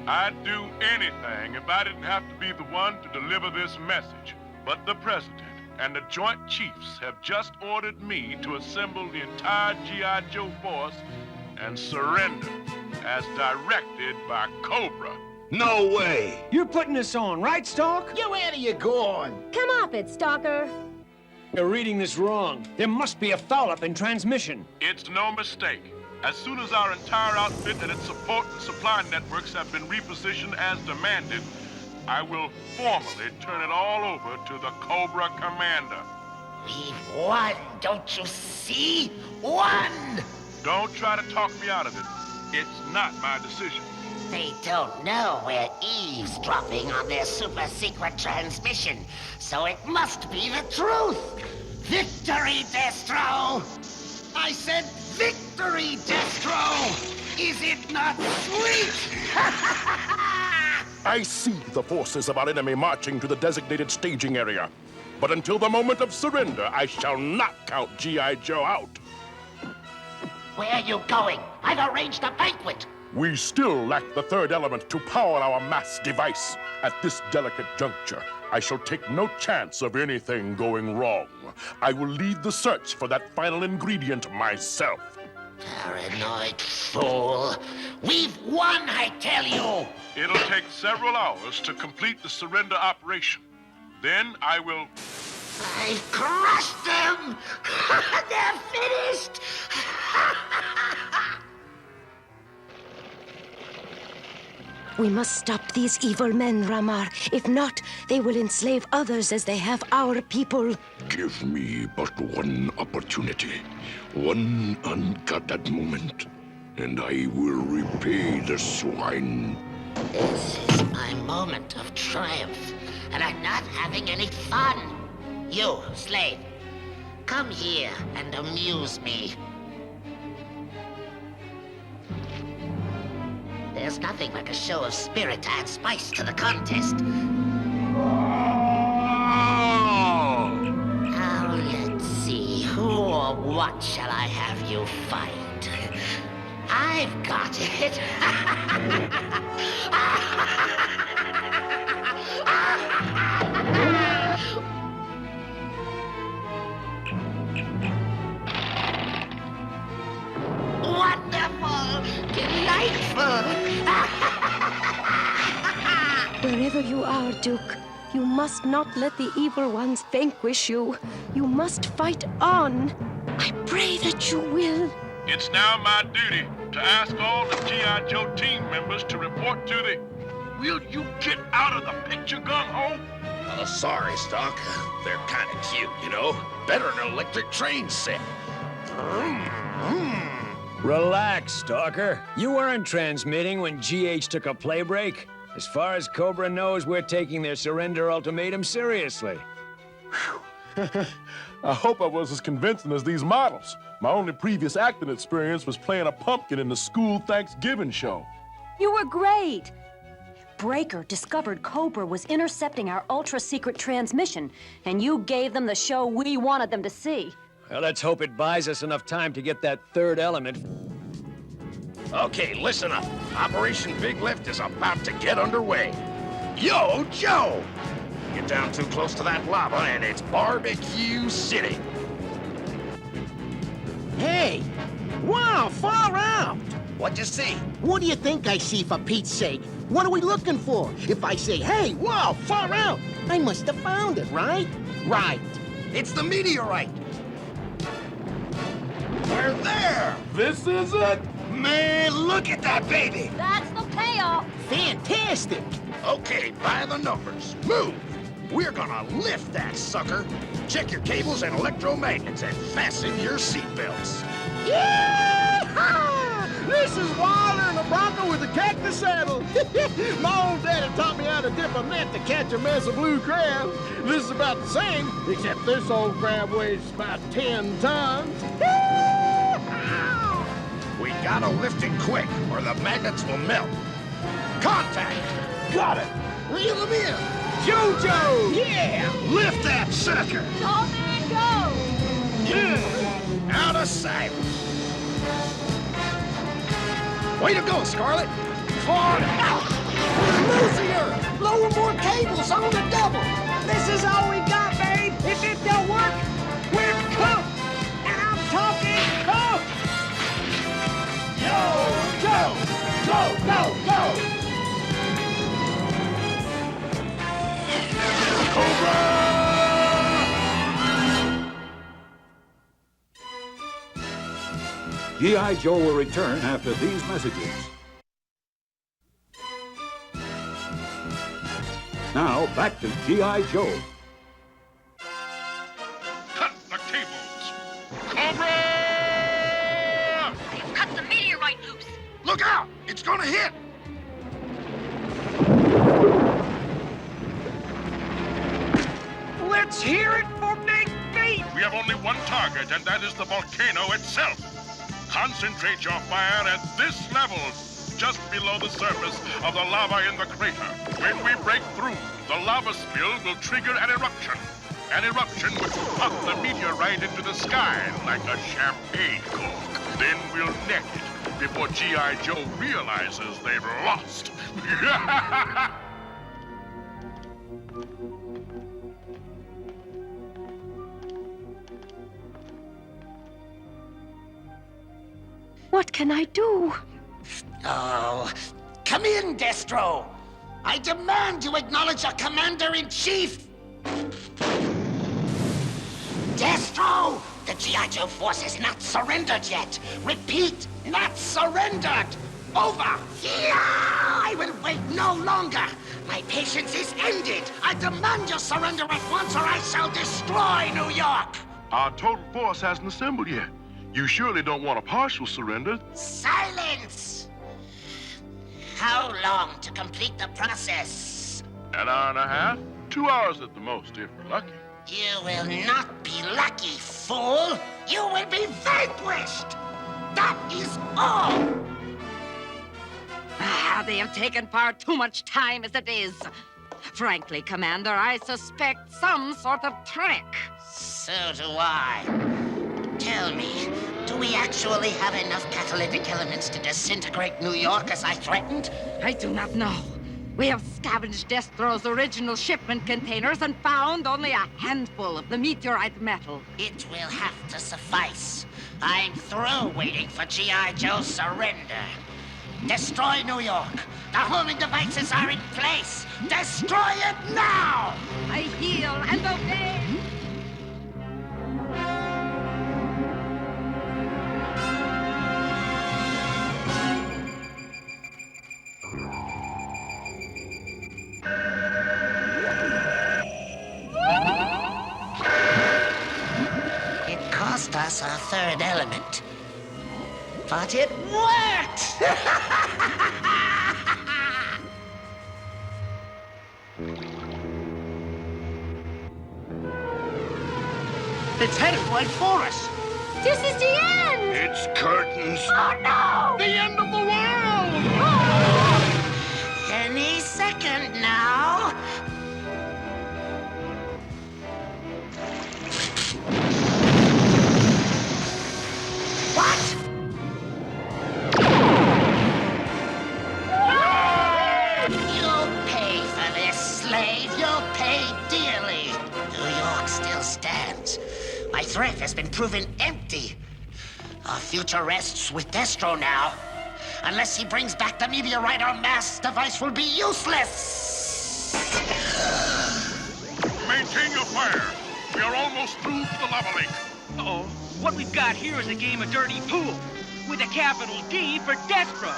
I'd do anything if I didn't have to be the one to deliver this message. But the President and the Joint Chiefs have just ordered me to assemble the entire G.I. Joe force and surrender, as directed by Cobra. No way! You're putting this on, right, Stalk? You where are you going? Come off it, Stalker. You're reading this wrong. There must be a foul-up in transmission. It's no mistake. As soon as our entire outfit and its support and supply networks have been repositioned as demanded, I will formally turn it all over to the Cobra Commander. We've won, don't you see? Won! Don't try to talk me out of it. It's not my decision. They don't know we're eavesdropping on their super-secret transmission, so it must be the truth. Victory, Destro! I said victory, Destro! Is it not sweet? I see the forces of our enemy marching to the designated staging area. But until the moment of surrender, I shall not count G.I. Joe out. Where are you going? I've arranged a banquet. We still lack the third element to power our mass device. At this delicate juncture, I shall take no chance of anything going wrong. I will lead the search for that final ingredient myself. Paranoid fool. We've won, I tell you! It'll take several hours to complete the surrender operation. Then I will... I've crushed them! They're finished! We must stop these evil men, Ramar. If not, they will enslave others as they have our people. Give me but one opportunity, one unguarded moment, and I will repay the swine. This is my moment of triumph, and I'm not having any fun. You, slave, come here and amuse me. There's nothing like a show of spirit to add spice to the contest. Now, let's see. Who or what shall I have you fight? I've got it. Wherever you are, Duke, you must not let the evil ones vanquish you. You must fight on. I pray that you will. It's now my duty to ask all the G.I. Joe team members to report to the... Will you get out of the picture, gung-ho? Sorry, Stock. They're kind of cute, you know? Better than an electric train set. Relax, Stalker. You weren't transmitting when GH took a play break. As far as Cobra knows, we're taking their surrender ultimatum seriously. I hope I was as convincing as these models. My only previous acting experience was playing a pumpkin in the school Thanksgiving show. You were great. Breaker discovered Cobra was intercepting our ultra-secret transmission, and you gave them the show we wanted them to see. Well, let's hope it buys us enough time to get that third element. Okay, listen up. Operation Big Lift is about to get underway. Yo, Joe! Get down too close to that lava and it's Barbecue City. Hey! Wow, far out! What'd you see? What do you think I see, for Pete's sake? What are we looking for? If I say, hey, wow, far out, I must have found it, right? Right. It's the meteorite. We're there! This is it? Man, look at that baby! That's the payoff. Fantastic! Okay, by the numbers. Move! We're gonna lift that sucker. Check your cables and electromagnets and fasten your seatbelts. Yeah! This is Wilder and the Bronco with the cactus saddle. My old daddy taught me how to dip a net to catch a mess of blue crabs. This is about the same, except this old crab weighs about 10 tons. We gotta lift it quick, or the magnets will melt. Contact! Got it! Reel him in! Jojo! Yeah! Lift that sucker! All man go! Good! Out of sight! Way to go, Scarlet! Far out! We're losing her! Lower more cables on the double! This is all we got, babe. If it don't work, we're cooked. And I'm talking cooked. Yo, go! Go, go, go! Cobra! G.I. Joe will return after these messages. Now, back to G.I. Joe. Cut the cables! Cobra! Cut the meteorite loose. Look out! It's gonna hit! Let's hear it for Big Feet. We have only one target, and that is the volcano itself. Concentrate your fire at this level, just below the surface of the lava in the crater. When we break through, the lava spill will trigger an eruption. An eruption which will pop the meteorite into the sky like a champagne cork. Then we'll net it before G.I. Joe realizes they've lost. What can I do? Oh, come in, Destro. I demand you acknowledge your commander-in-chief. Destro, the G.I. Joe force has not surrendered yet. Repeat, not surrendered. Over. Yeah, I will wait no longer. My patience is ended. I demand your surrender at once, or I shall destroy New York. Our total force hasn't assembled yet. You surely don't want a partial surrender. Silence! How long to complete the process? An hour and a half? 2 hours at the most, if we're lucky. You will not be lucky, fool! You will be vanquished! That is all! They have taken far too much time as it is. Frankly, Commander, I suspect some sort of trick. So do I. Tell me, do we actually have enough catalytic elements to disintegrate New York as I threatened? I do not know. We have scavenged Destro's original shipment containers and found only a handful of the meteorite metal. It will have to suffice. I'm through waiting for G.I. Joe's surrender. Destroy New York. The homing devices are in place. Destroy it now! I heal and obey. It cost us our third element. But it worked! It's headed right for us. This is the end! It's curtains. Oh, no! The end of the world! Any second now. What? You'll pay for this, slave. You'll pay dearly. New York still stands. My threat has been proven empty. Our future rests with Destro now. Unless he brings back the meteorite, our mass device will be useless. Maintain your fire. We are almost through to the lava lake. Uh-oh. What we've got here is a game of dirty pool with a capital D for Destro.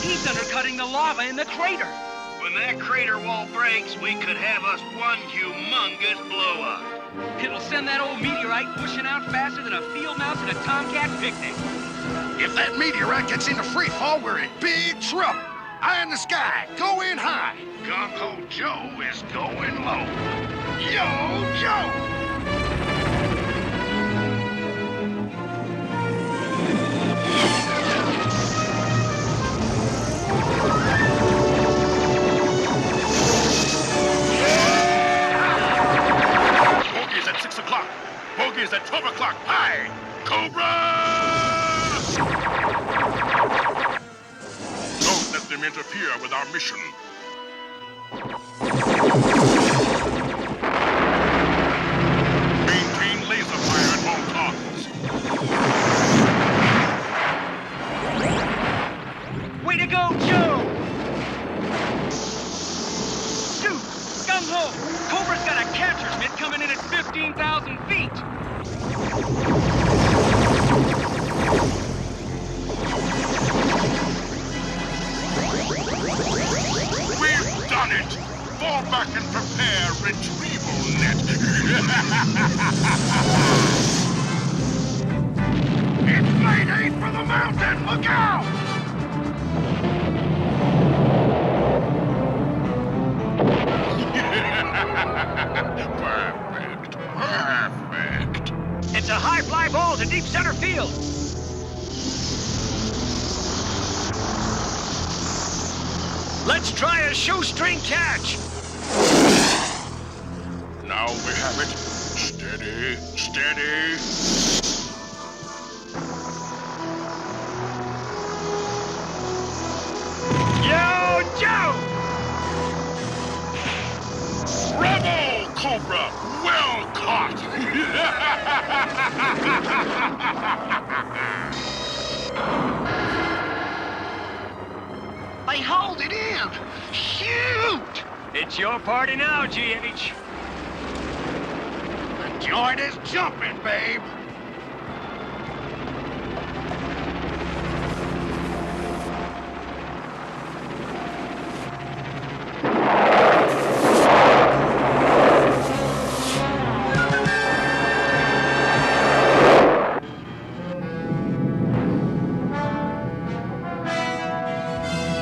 He's undercutting the lava in the crater. When that crater wall breaks, we could have us one humongous blow-up. It'll send that old meteorite pushing out faster than a field mouse at a tomcat picnic. If that meteorite gets into free fall, we're in big trouble. Eye in the sky, go in high. Gung-Ho Joe is going low. Yo, Joe! Bogey's at 6 o'clock. Bogey's at 12 o'clock. High! Cobra! Don't let them interfere with our mission. Maintain laser fire at all costs. Way to go, Joe! Shoot! Gung-Ho! Cobra's got a catcher's mitt coming in at 15,000 feet! We've done it! Fall back and prepare retrieval net. It's Mayday for the mountain! Look out! Perfect. Perfect. It's a high fly ball to deep center field. Let's try a shoestring catch. Now we have it. Steady, steady. Yo, Joe! Bravo, Cobra! Well caught! I hauled it in. Shoot! It's your party now, GH. The joint is jumping, babe.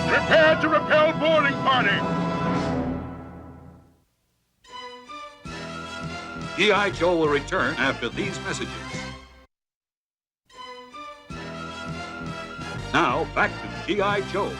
Prepare to repel boarding party. G.I. Joe will return after these messages. Now, back to G.I. Joe.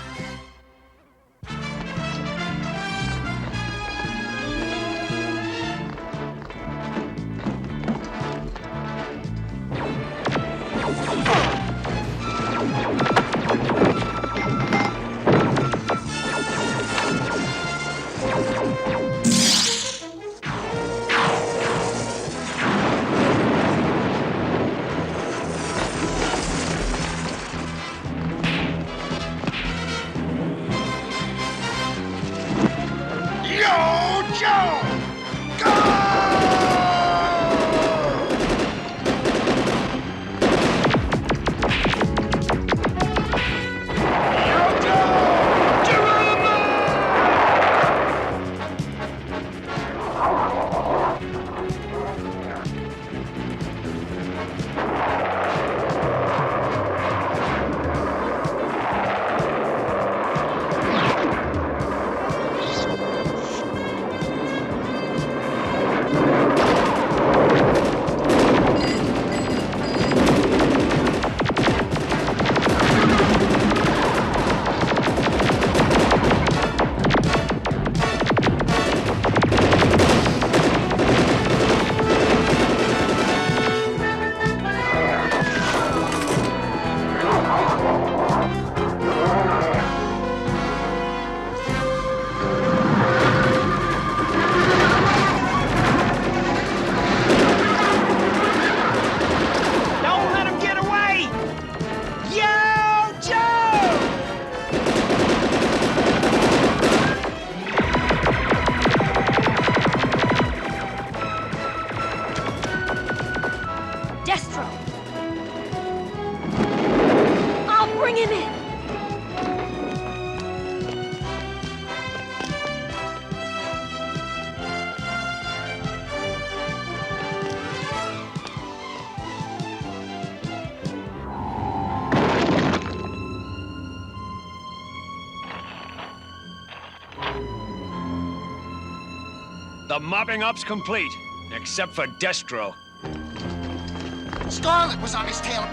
The mopping up's complete, except for Destro. Scarlet was on his tail.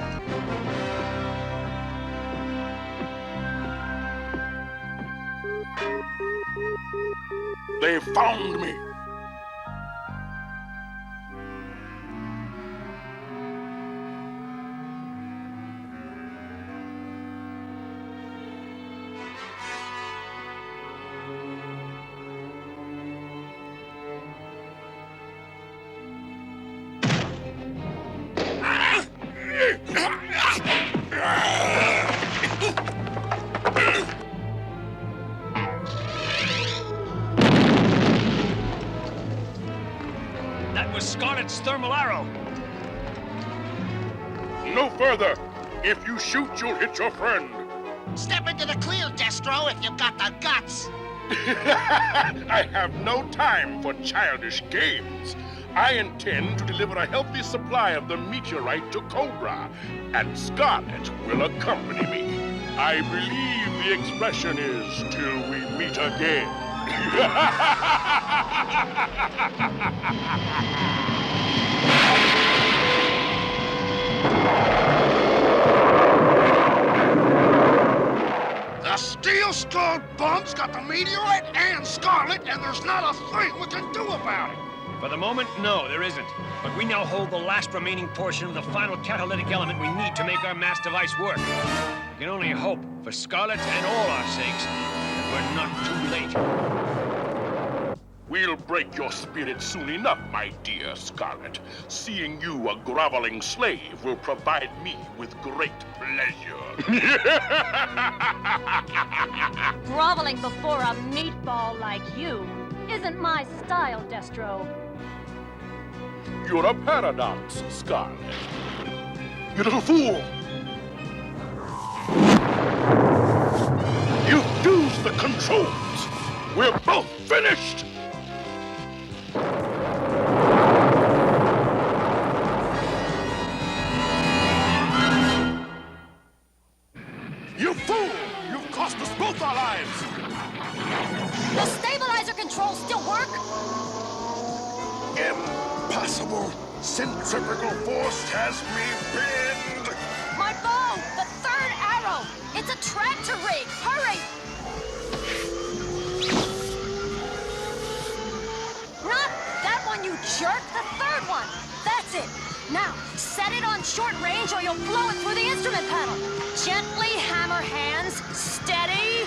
They found me. That was Scarlet's thermal arrow. No further. If you shoot, you'll hit your friend. Step into the clear, Destro, if you've got the guts. I have no time for childish games. I intend to deliver a healthy supply of the meteorite to Cobra, and Scarlet will accompany me. I believe the expression is, till we meet again. The steel-skulled bum's got the meteorite and Scarlet, and there's not a thing we can do about it. For the moment, no, there isn't. But we now hold the last remaining portion of the final catalytic element we need to make our mass device work. We can only hope, for Scarlet and all our sakes, that we're not too late. We'll break your spirit soon enough, my dear Scarlet. Seeing you a groveling slave will provide me with great pleasure. Groveling before a meatball like you isn't my style, Destro. You're a paradox, Scarlet. You little fool! You fused the controls! We're both finished! You fool! You've cost us both our lives! The stabilizer controls still work? Impossible! Centrifugal force has me pinned! My bow! The third arrow! It's a tractor rig! Hurry! Not that one, you jerk! The third one! That's it! Now, set it on short range or you'll blow it through the instrument panel! Gently, hammer hands! Steady!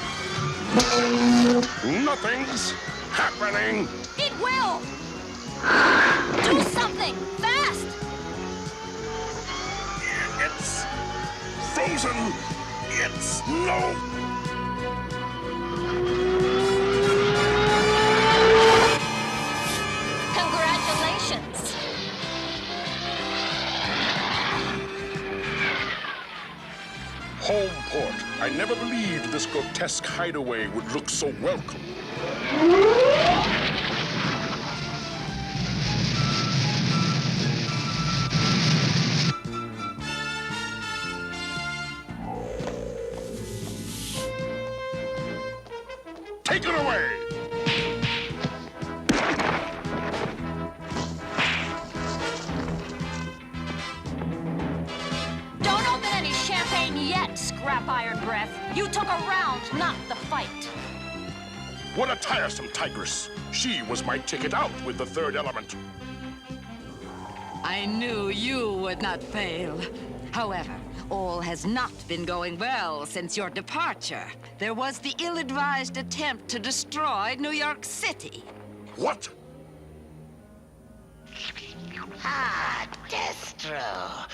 Nothing's happening! It will! Do something! Fast! It's frozen! It's no... Congratulations! Homeport. I never believed this grotesque hideaway would look so welcome. Take it away! Don't open any champagne yet, Scrap Iron Breath. You took a round, not the fight. What a tiresome tigress. She was my ticket out with the third element. I knew you would not fail. However, all has not been going well since your departure. There was the ill-advised attempt to destroy New York City. What? Ah, Destro.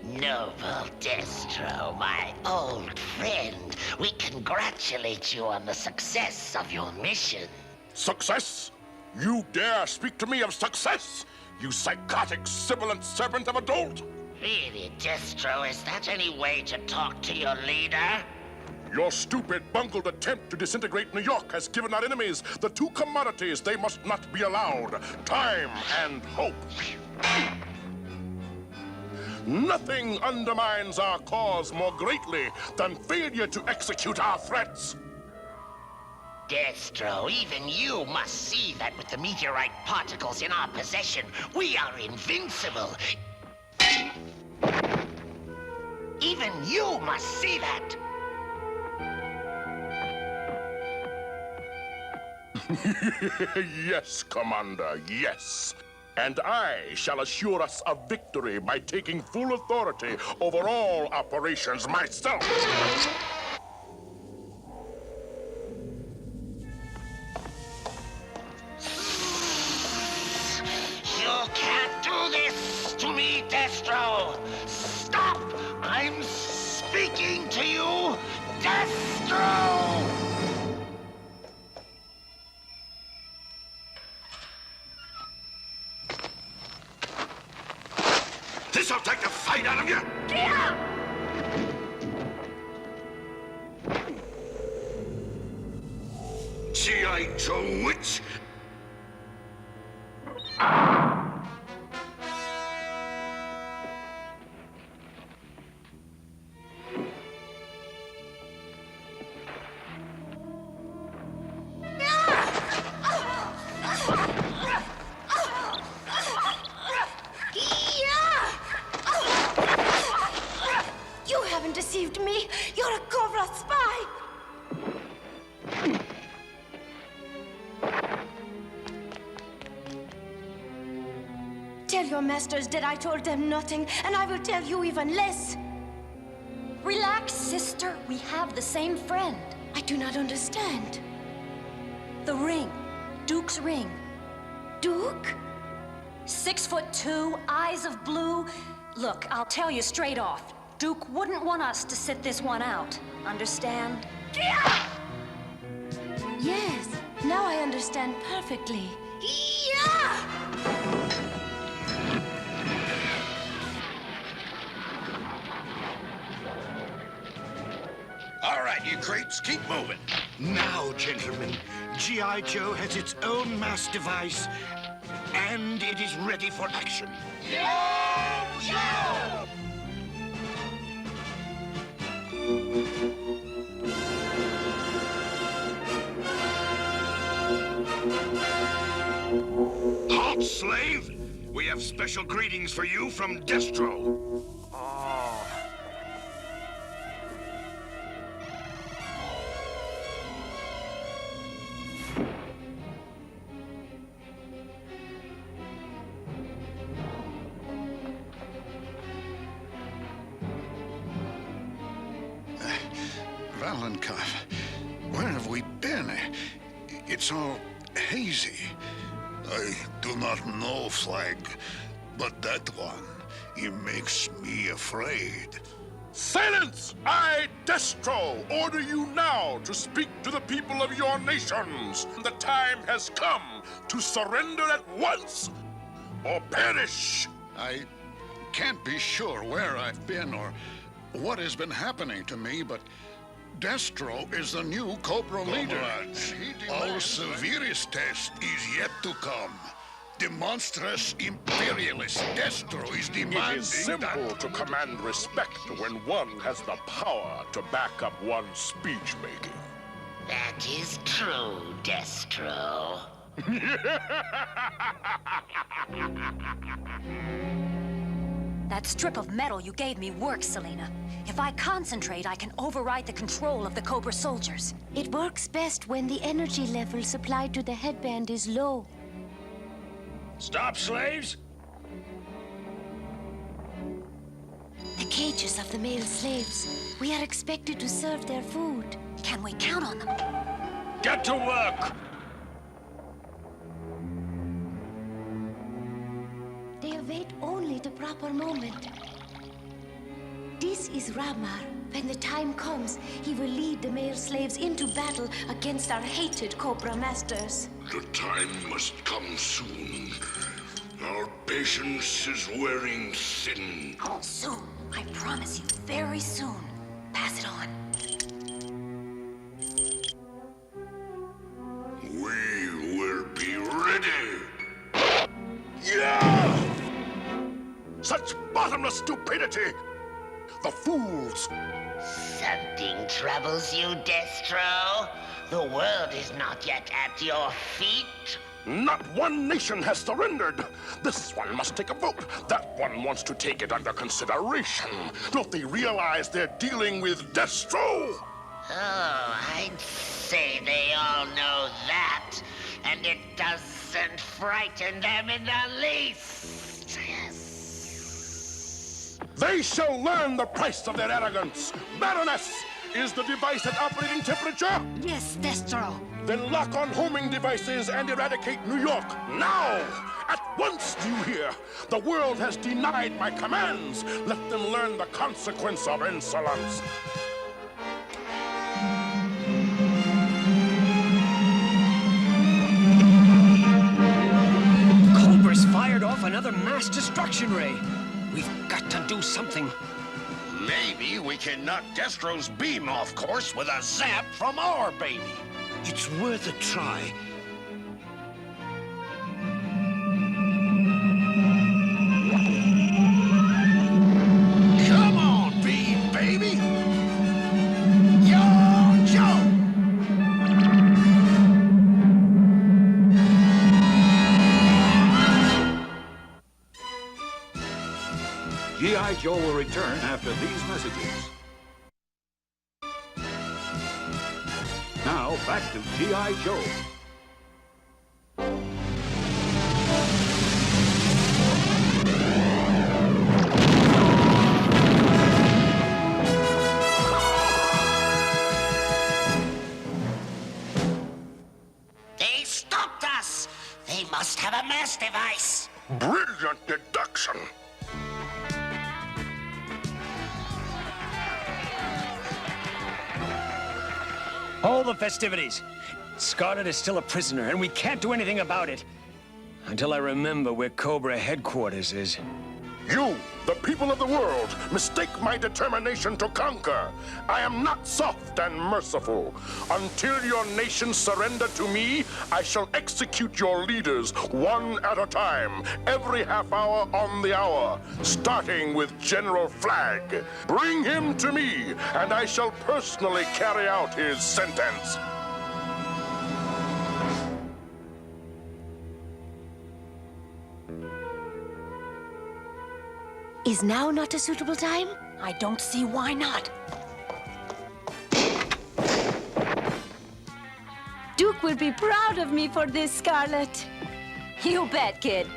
Noble Destro, my old friend. We congratulate you on the success of your mission. Success? You dare speak to me of success? You psychotic, sibilant serpent of a dolt! Really, Destro, is that any way to talk to your leader? Your stupid, bungled attempt to disintegrate New York has given our enemies the two commodities they must not be allowed: time and hope. Nothing undermines our cause more greatly than failure to execute our threats. Destro, even you must see that with the meteorite particles in our possession, we are invincible. Even you must see that. Yes, Commander, yes. And I shall assure us of victory by taking full authority over all operations myself. You can't do this to me, Destro! Stop! I'm speaking to you, Destro! This'll take the fight out of you! Yeah! G.I. Joe Witch! You haven't deceived me. You're a Cobra spy. Tell your masters that I told them nothing, and I will tell you even less. Relax, sister. We have the same friend. I do not understand. The ring. Duke's ring. Duke? 6'2", eyes of blue. Look, I'll tell you straight off. Duke wouldn't want us to sit this one out. Understand? Yes, now I understand perfectly. All right, you creeps, keep moving. Now, gentlemen, G.I. Joe has its own mass device, and it is ready for action. Joe! Halt, slave! We have special greetings for you from Destro. Valenkov, where have we been? It's all hazy. I do not know, Flag, but that one, he makes me afraid. Silence! I, Destro, order you now to speak to the people of your nations. The time has come to surrender at once or perish. I can't be sure where I've been or what has been happening to me, but Destro is the new Cobra leader. Comrades, our severest test is yet to come. The monstrous imperialist Destro is demanding It is simple to command respect when one has the power to back up one's speech-making. That is true, Destro. That strip of metal you gave me works, Selena. If I concentrate, I can override the control of the Cobra soldiers. It works best when the energy level supplied to the headband is low. Stop, slaves! The cages of the male slaves. We are expected to serve their food. Can we count on them? Get to work! They await only the proper moment. This is Ramar. When the time comes, he will lead the male slaves into battle against our hated Cobra masters. The time must come soon. Our patience is wearing thin. Soon. I promise you, very soon. Pass it on. We will be ready. Yeah! Such bottomless stupidity! the fools. Something troubles you, Destro? The world is not yet at your feet. Not one nation has surrendered. This one must take a vote. That one wants to take it under consideration. Don't they realize they're dealing with Destro? Oh, I'd say they all know that. And it doesn't frighten them in the least. They shall learn the price of their arrogance. Baroness, is the device at operating temperature? Yes, Destro. Then lock on homing devices and eradicate New York now! At once, do you hear? The world has denied my commands. Let them learn the consequence of insolence. Cobra's fired off another mass destruction ray. We've got to do something. Maybe we can knock Destro's beam off course with a zap from our baby. It's worth a try. Come on, beam, baby! Yo, Joe! G.I. Joe will return after these messages. Now, back to G.I. Joe. They stopped us! They must have a mass device. Brilliant deduction. Hold the festivities. Scarlet is still a prisoner, and we can't do anything about it. Until I remember where Cobra headquarters is. You, the people of the world, mistake my determination to conquer. I am not soft and merciful. Until your nations surrender to me, I shall execute your leaders one at a time, every half hour on the hour, starting with General Flag. Bring him to me, and I shall personally carry out his sentence. Is now not a suitable time? I don't see why not. Duke will be proud of me for this, Scarlet. You bet, kid.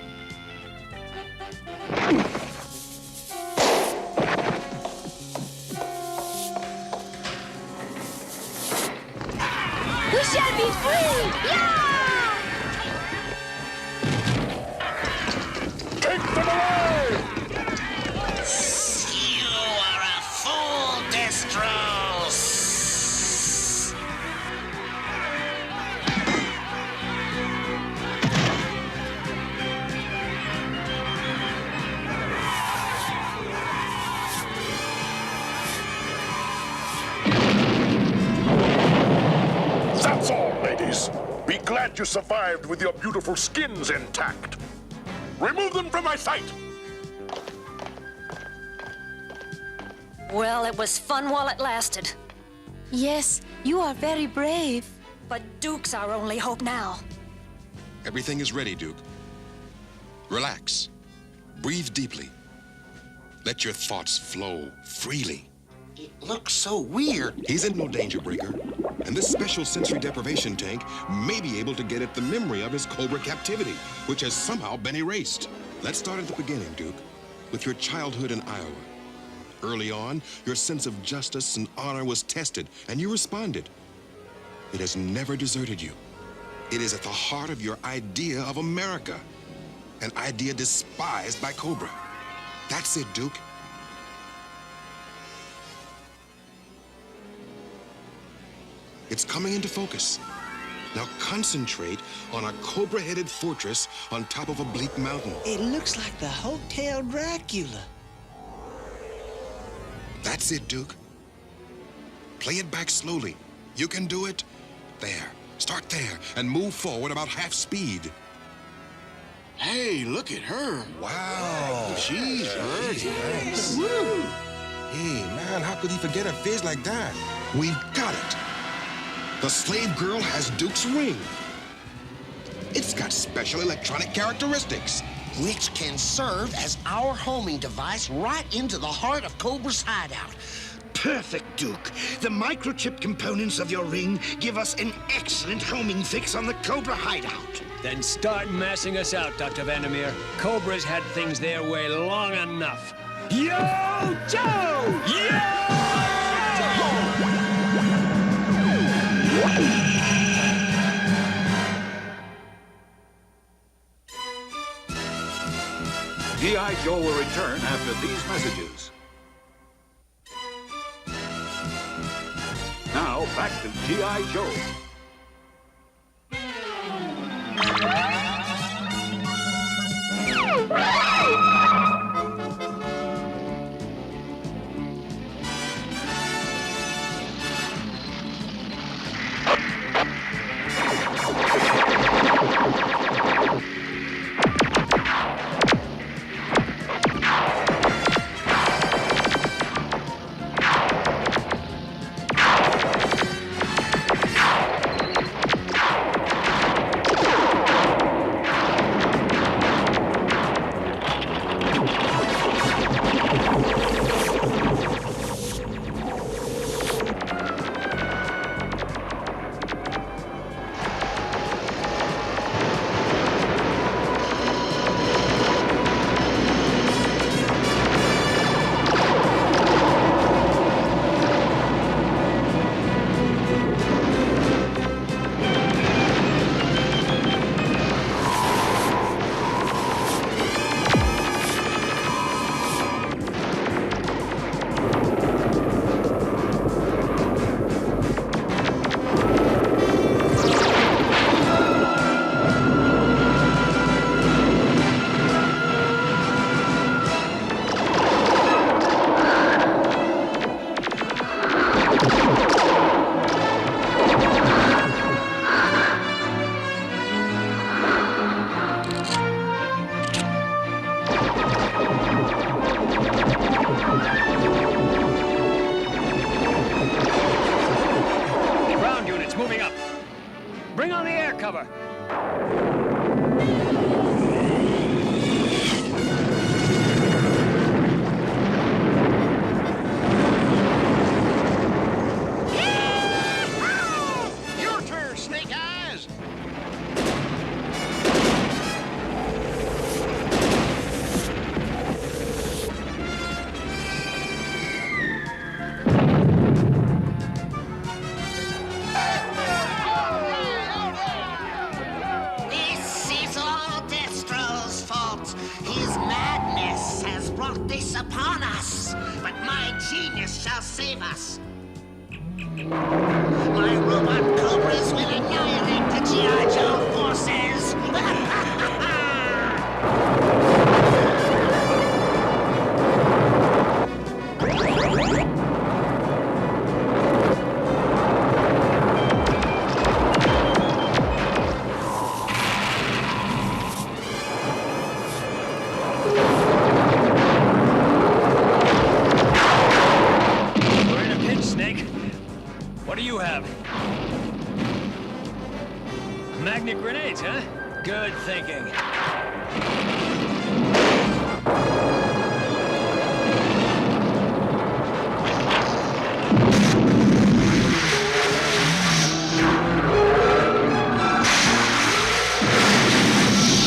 We shall be free! Yeah! Take them away! You are a fool, Destros! That's all, ladies. Be glad you survived with your beautiful skins intact. Remove them from my sight! Well, it was fun while it lasted. Yes, you are very brave. But Duke's our only hope now. Everything is ready, Duke. Relax. Breathe deeply. Let your thoughts flow freely. It looks so weird. He's in no danger, Breaker. And this special sensory deprivation tank may be able to get at the memory of his Cobra captivity, which has somehow been erased. Let's start at the beginning, Duke, with your childhood in Iowa. Early on, your sense of justice and honor was tested, and you responded. It has never deserted you. It is at the heart of your idea of America, an idea despised by Cobra. That's it, Duke. It's coming into focus. Now concentrate on a cobra-headed fortress on top of a bleak mountain. It looks like the Hotel Dracula. That's it, Duke. Play it back slowly. You can do it. There. Start there and move forward about half speed. Hey, look at her. Wow. She's very nice. Woo. Hey, man, how could he forget a face like that? We've got it. The slave girl has Duke's ring. It's got special electronic characteristics. Which can serve as our homing device right into the heart of Cobra's hideout. Perfect, Duke. The microchip components of your ring give us an excellent homing fix on the Cobra hideout. Then start massing us out, Dr. Vandermeer. Cobra's had things their way long enough. Yo, Joe! G.I. Joe will return after these messages. Now, back to G.I. Joe. Bring on the air cover. Your turn, Snake Eyes. This upon us, but my genius shall save us. My robot cobras will annihilate the G.I. Joe forces. What do you have? Magnet grenades, huh? Good thinking.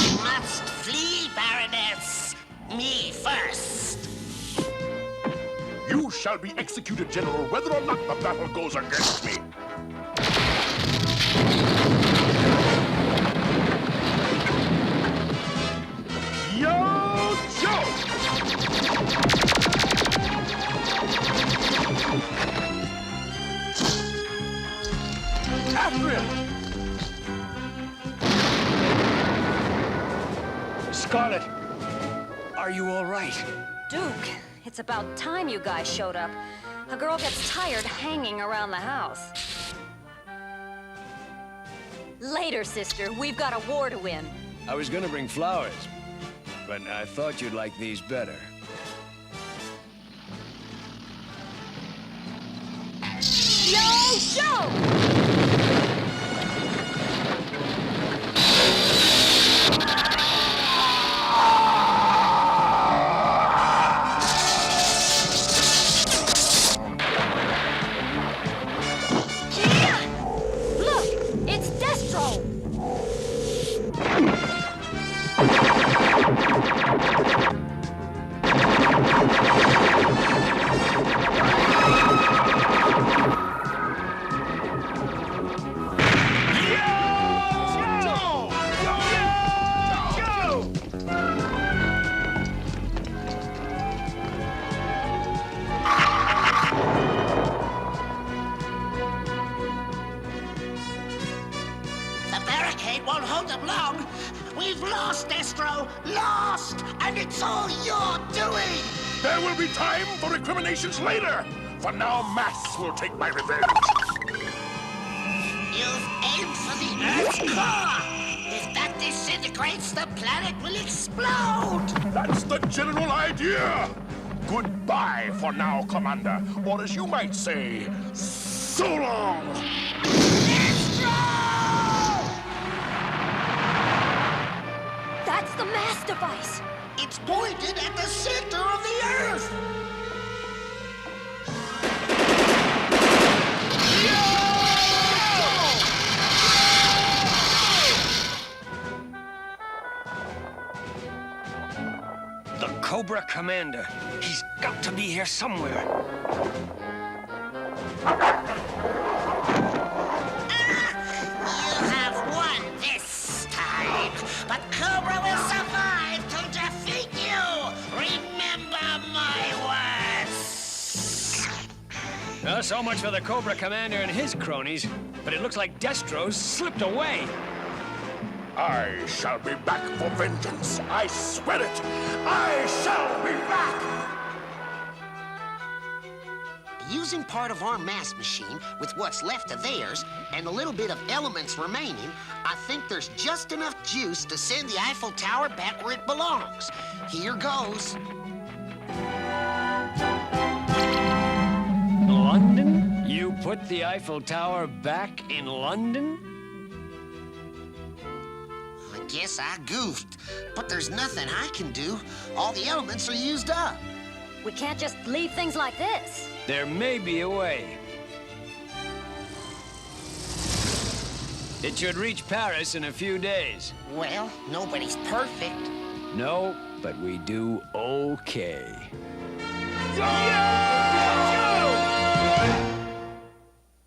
You must flee, Baroness. Me first. You shall be executed, General, whether or not the battle goes against me. Yo, Joe! After him! Scarlet, are you all right? Duke, it's about time you guys showed up. A girl gets tired hanging around the house. Later, sister. We've got a war to win. I was gonna bring flowers, but I thought you'd like these better. Joe! Look, it's Destro! The barricade won't hold them long. We've lost, Destro. Lost! And it's all your doing! There will be time for recriminations later. For now, Mass will take my revenge. You've aimed for the Earth's core! If that disintegrates, the planet will explode! That's the general idea. Goodbye for now, Commander. Or as you might say, so long! That's the mass device! It's pointed at the center of the Earth! The Cobra Commander. He's got to be here somewhere. You have won this time, but Cobra will survive to defeat you! Remember my words! So much for the Cobra Commander and his cronies. But it looks like Destro's slipped away. I shall be back for vengeance. I swear it. I shall be back! Using part of our mass machine with what's left of theirs and a little bit of elements remaining, I think there's just enough juice to send the Eiffel Tower back where it belongs. Here goes. London? You put the Eiffel Tower back in London? I guess I goofed, but there's nothing I can do. All the elements are used up. We can't just leave things like this. There may be a way. It should reach Paris in a few days. Well, nobody's perfect. No, but we do okay. Yeah!